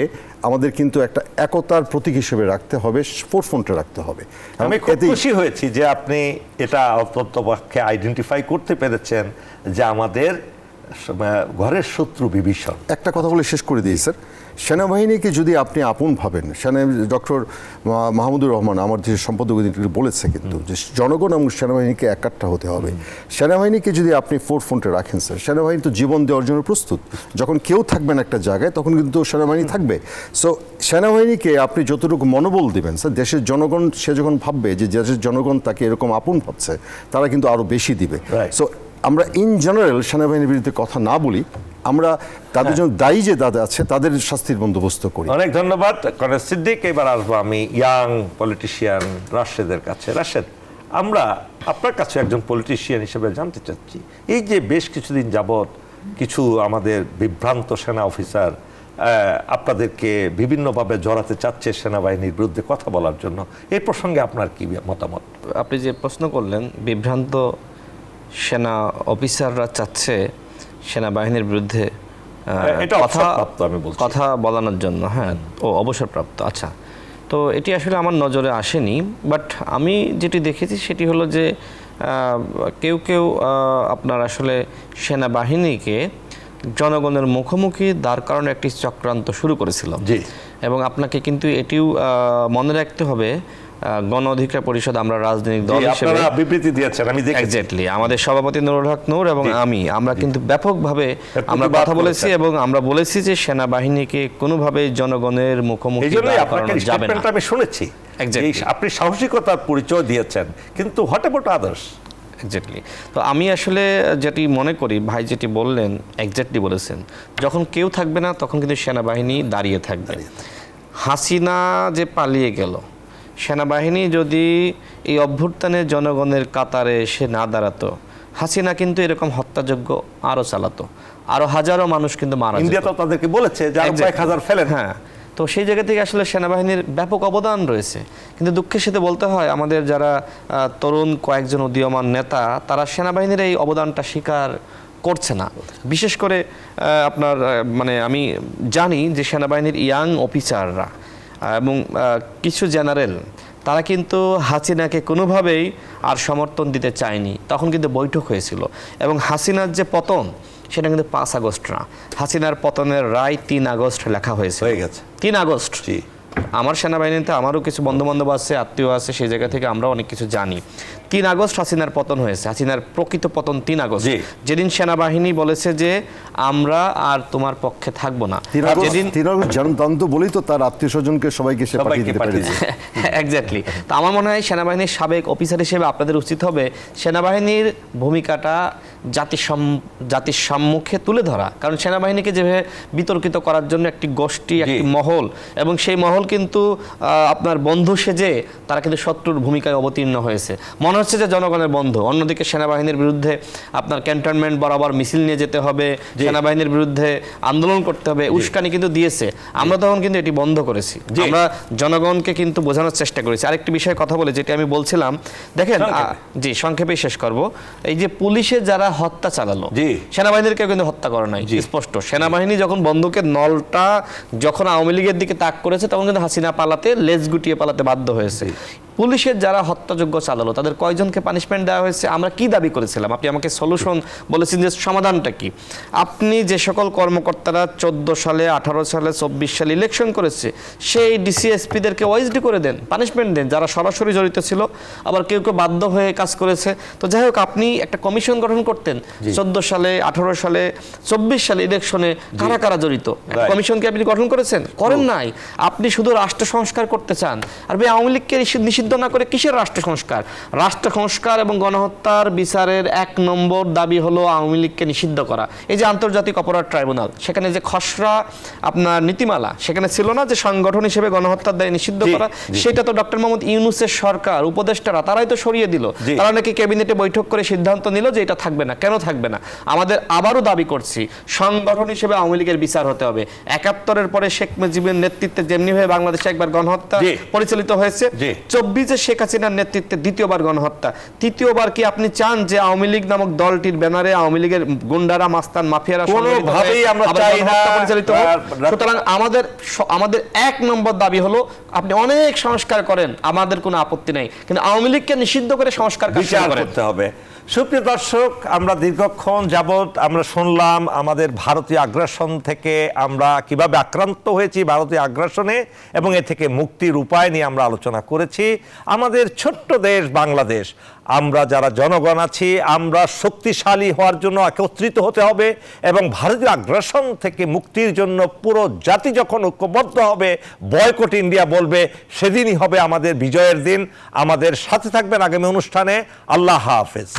আমাদের কিন্তু একটা একতার প্রতীক হিসেবে রাখতে হবে, ফোরফ্রন্টে রাখতে হবে। আমি খুব খুশি হয়েছি যে আপনি এটা অন্ততপক্ষে আইডেন্টিফাই করতে পেরেছেন যে আমাদের ঘরের শত্রু বিভীষণ। একটা কথা বলে শেষ করে দিই স্যার, সেনাবাহিনীকে যদি আপনি আপন ভাবেন, ডক্টর মাহমুদুর রহমান আমার দেশের সম্পাদক বলেছে কিন্তু যে জনগণ এবং সেনাবাহিনীকে একাট্টা হতে হবে। সেনাবাহিনীকে যদি আপনি ফোরফ্রন্টে রাখেন স্যার, সেনাবাহিনী তো জীবন দেওয়ার জন্য প্রস্তুত। যখন কেউ থাকবেন একটা জায়গায় তখন কিন্তু সেনাবাহিনী থাকবে। সো সেনাবাহিনীকে আপনি যতটুকু মনোবল দিবেন স্যার, দেশের জনগণ সে যখন ভাববে যে দেশের জনগণ তাকে এরকম আপন ভাবছে, তারা কিন্তু আরও বেশি দিবে। সো আমরা ইন জেনারেল সেনাবাহিনীর বিরুদ্ধে কথা না বলি, আমরা তাদের জন্য দায়ী যে দাদা আছে তাদের শাস্তির বন্দোবস্ত করি। অনেক ধন্যবাদ কর্নেল সিদ্দিক। এবার আসবো আমি ইয়াং পলিটিশিয়ান রাশেদের কাছে। রাশেদ, আমরা আপনার কাছে একজন পলিটিশিয়ান হিসেবে জানতে চাচ্ছি, এই যে বেশ কিছুদিন যাবৎ কিছু আমাদের বিভ্রান্ত সেনা অফিসার আপনাদেরকে বিভিন্নভাবে জড়াতে চাচ্ছে সেনাবাহিনীর বিরুদ্ধে কথা বলার জন্য, এই প্রসঙ্গে আপনার কি মতামত? আপনি যে প্রশ্ন করলেন, বিভ্রান্ত সেনা অফিসাররা চাচ্ছে সেনাবাহিনীর বিরুদ্ধে কথা বলানোর জন্য। হ্যাঁ, অবসরপ্রাপ্ত। আচ্ছা, তো এটি আসলে আমার নজরে আসেনি, বাট আমি যেটি দেখেছি সেটি হলো যে কেউ কেউ আপনার আসলে সেনাবাহিনীকে জনগণের মুখোমুখি দাঁড় করানোর একটি চক্রান্ত শুরু করেছিল। জি। এবং আপনাকে কিন্তু এটিও মনে রাখতে হবে, গণ অধিকার পরিষদ আমরা রাজনৈতিক দল হিসেবে বিবৃতি দিয়েছেন, আমি দেখেছি। এক্স্যাক্টলি, আমাদের সভাপতি নুরুল হক নূর এবং আমরা কিন্তু ব্যাপকভাবে আমরা কথা বলেছি এবং আমরা বলেছি যে সেনাবাহিনীকে কোনোভাবেই জনগণের মুখোমুখি দাঁড় করানো যাবে না। আমি শুনেছি আপনি সাহসিকতার পরিচয় দিয়েছেন, কিন্তু হোয়াট অ্যাবাউট আদার্স? এক্স্যাক্টলি। তো আমি আসলে যেটি মনে করি, ভাই যেটি বললেন এক্স্যাক্টলি বলেছেন, যখন কেউ থাকবে না তখন কিন্তু সেনাবাহিনী দাঁড়িয়ে থাকবে। হাসিনা যে পালিয়ে গেল, সেনাবাহিনী যদি এই অভ্যুত্থানে জনগণের কাতারে এসে না দাঁড়াতো, হাসিনা কিন্তু এরকম হত্যাযজ্ঞ আরও চালাতো, আরও হাজারো মানুষ কিন্তু মারা যেত। ইন্ডিয়া তো তাদেরকে বলেছে যে 1,000 ফেলেন। হ্যাঁ, তো সেই জায়গা থেকে আসলে সেনাবাহিনীর ব্যাপক অবদান রয়েছে। কিন্তু দুঃখের সাথে বলতে হয়, আমাদের যারা তরুণ কয়েকজন উদীয়মান নেতা, তারা সেনাবাহিনীর এই অবদানটা স্বীকার করছে না। বিশেষ করে আপনার মানে আমি জানি যে সেনাবাহিনীর ইয়াং অফিসাররা এবং কিছু জেনারেল, তারা কিন্তু হাসিনাকে কোনোভাবেই আর সমর্থন দিতে চায়নি। তখন কিন্তু বৈঠক হয়েছিল এবং হাসিনার যে পতন, সেটা কিন্তু 5 আগস্ট না, হাসিনার পতনের রায় 3 আগস্ট লেখা হয়েছে। 3 আগস্ট। আমার সেনাবাহিনীতে আমারও কিছু বন্ধুবান্ধব আছে, আত্মীয় আছে, সেই জায়গা থেকে আমরা অনেক কিছু জানি। 3 আগস্ট হাসিনার পতন হয়েছে। হাসিনার প্রকৃত পতন 3 আগস্ট, যেদিন সেনাবাহিনী বলেছে যে আমরা আর তোমার পক্ষে থাকবো না। যেদিন 3 আগস্ট জনতান্ত্র বলেই তো তার আত্মীয় স্বজনকে সবাইকে সে পাঠিয়ে দিতে পেরেছে। এক্স্যাক্টলি। তো আমার মনে হয় সেনাবাহিনীর সাবেক অফিসার হিসেবে আপনাদের উচিত হবে সেনাবাহিনীর ভূমিকাটা জাতির সম্মুখে তুলে ধরা। কারণ সেনাবাহিনীকে যেভাবে বিতর্কিত করার জন্য একটি গোষ্ঠী, একটি মহল, এবং সেই মহল কিন্তু আপনার বন্ধু সেজে তারা কিন্তু শত্রুর ভূমিকায় অবতীর্ণ হয়েছে। মনে হচ্ছে যে জনগণের বন্ধু, অন্যদিকে সেনাবাহিনীর বিরুদ্ধে আপনার ক্যান্টনমেন্ট বরাবর মিছিল নিয়ে যেতে হবে, সেনাবাহিনীর বিরুদ্ধে আন্দোলন করতে হবে, উস্কানি কিন্তু দিয়েছে। আমরা তখন কিন্তু এটি বন্ধ করেছি। আমরা জনগণকে কিন্তু বোঝানোর চেষ্টা করেছি। আরেকটি বিষয়ে কথা বলে যেটি আমি বলছিলাম, দেখেন, জি সংক্ষেপে শেষ করব। এই যে পুলিশে যারা হত্যা চালালো, সেনাবাহিনীর কেউ কিন্তু হত্যা করে নাই, স্পষ্ট। সেনাবাহিনী যখন বন্দুকের নলটা যখন আওয়ামী লীগের দিকে তাক করেছে, তখন কিন্তু হাসিনা পালাতে, লেজ গুটিয়ে পালাতে বাধ্য হয়েছে। পুলিশের যারা হত্যাযজ্ঞ চালালো তাদের কয়জনকে পানিশমেন্ট দেওয়া হয়েছে? আমরা কি দাবি করেছিলাম? আপনি আমাকে সলিউশন বলেছেন যে সমাধানটা কি? আপনি যে সকল কর্মকর্তারা 14 সালে, 18 সালে, 24 সালে ইলেকশন করেছে, সেই ডিসিএসপিদেরকে ওয়াইসডি করে দেন, পানিশমেন্ট দেন, যারা সরাসরি জড়িত ছিল, আবার কেউ কেউ বাধ্য হয়ে কাজ করেছে। তো যাই হোক, আপনি একটা কমিশন গঠন করতেন 14 সালে, 18 সালে, 24 সালে ইলেকশনে কারা কারা জড়িত, কমিশনকে আপনি গঠন করেছেন? করেন নাই। আপনি শুধু রাষ্ট্র সংস্কার করতে চান। আর ভাই, আওয়ামী লীগকে নিষিদ্ধ না করে কিসের রাষ্ট্র সংস্কার? রাষ্ট্র সংস্কার এবং গণহত্যার বিচারের 1 নম্বর দাবি হলো আওয়ামী লীগকে নিষিদ্ধ করা। এই যে আন্তর্জাতিক অপরাধ ট্রাইব্যুনাল, সেখানে যে খসড়া আপনার নীতিমালা, সেখানে ছিল না যে সংগঠন হিসেবে গণহত্যার দায় নিষিদ্ধ করা? সেটা তো ডক্টর মোহাম্মদ ইউনূসের সরকার, উপদেষ্টারা, তারাই তো সরিয়ে দিল। তারা নাকি ক্যাবিনেটে বৈঠক করে সিদ্ধান্ত নিল যে এটা থাকবে না। কেন থাকবে না? আমাদের আবারও দাবি করছি, সংগঠন হিসেবে আওয়ামী লীগের বিচার হতে হবে। 71-এর পরে শেখ মুজিবের নেতৃত্বে যেমনিভাবে বাংলাদেশে একবার গণহত্যা পরিচালিত হয়েছে, 24 শেখ হাসিনার নেতৃত্বে দ্বিতীয়বার গণহত্যা। তৃতীয়বার কি আপনি চান যে আওয়ামী লীগ নামক দলটির ব্যানারে আওয়ামী লীগের গুন্ডারা, মাস্তান, মাফিয়ারা পরিচালিত হোক? সুতরাং আমাদের 1 নম্বর দাবি হলো, আপনি অনেক সংস্কার করেন, আমাদের কোনো আপত্তি নেই, কিন্তু আওয়ামী লীগকে নিষিদ্ধ করে সংস্কার করতে হবে। সুপ্রিয় দর্শক, আমরা দীর্ঘক্ষণ যাবৎ আমরা শুনলাম আমাদের ভারতীয় আগ্রাসন থেকে আমরা কিভাবে আক্রান্ত হয়েছি ভারতীয় আগ্রাসনে, এবং এ থেকে মুক্তির উপায় নিয়ে আমরা আলোচনা করেছি। আমাদের ছোট্ট দেশ বাংলাদেশ, আমরা যারা জনগণ আছি, আমরা শক্তিশালী হওয়ার জন্য একত্রিত হতে হবে এবং ভারতীয় আগ্রাসন থেকে মুক্তির জন্য পুরো জাতি যখন ঐক্যবদ্ধ হবে, বয়কট ইন্ডিয়া বলবে, সেদিনই হবে আমাদের বিজয়ের দিন। আমাদের সাথে থাকবেন আগামী অনুষ্ঠানে। আল্লাহ হাফেজ।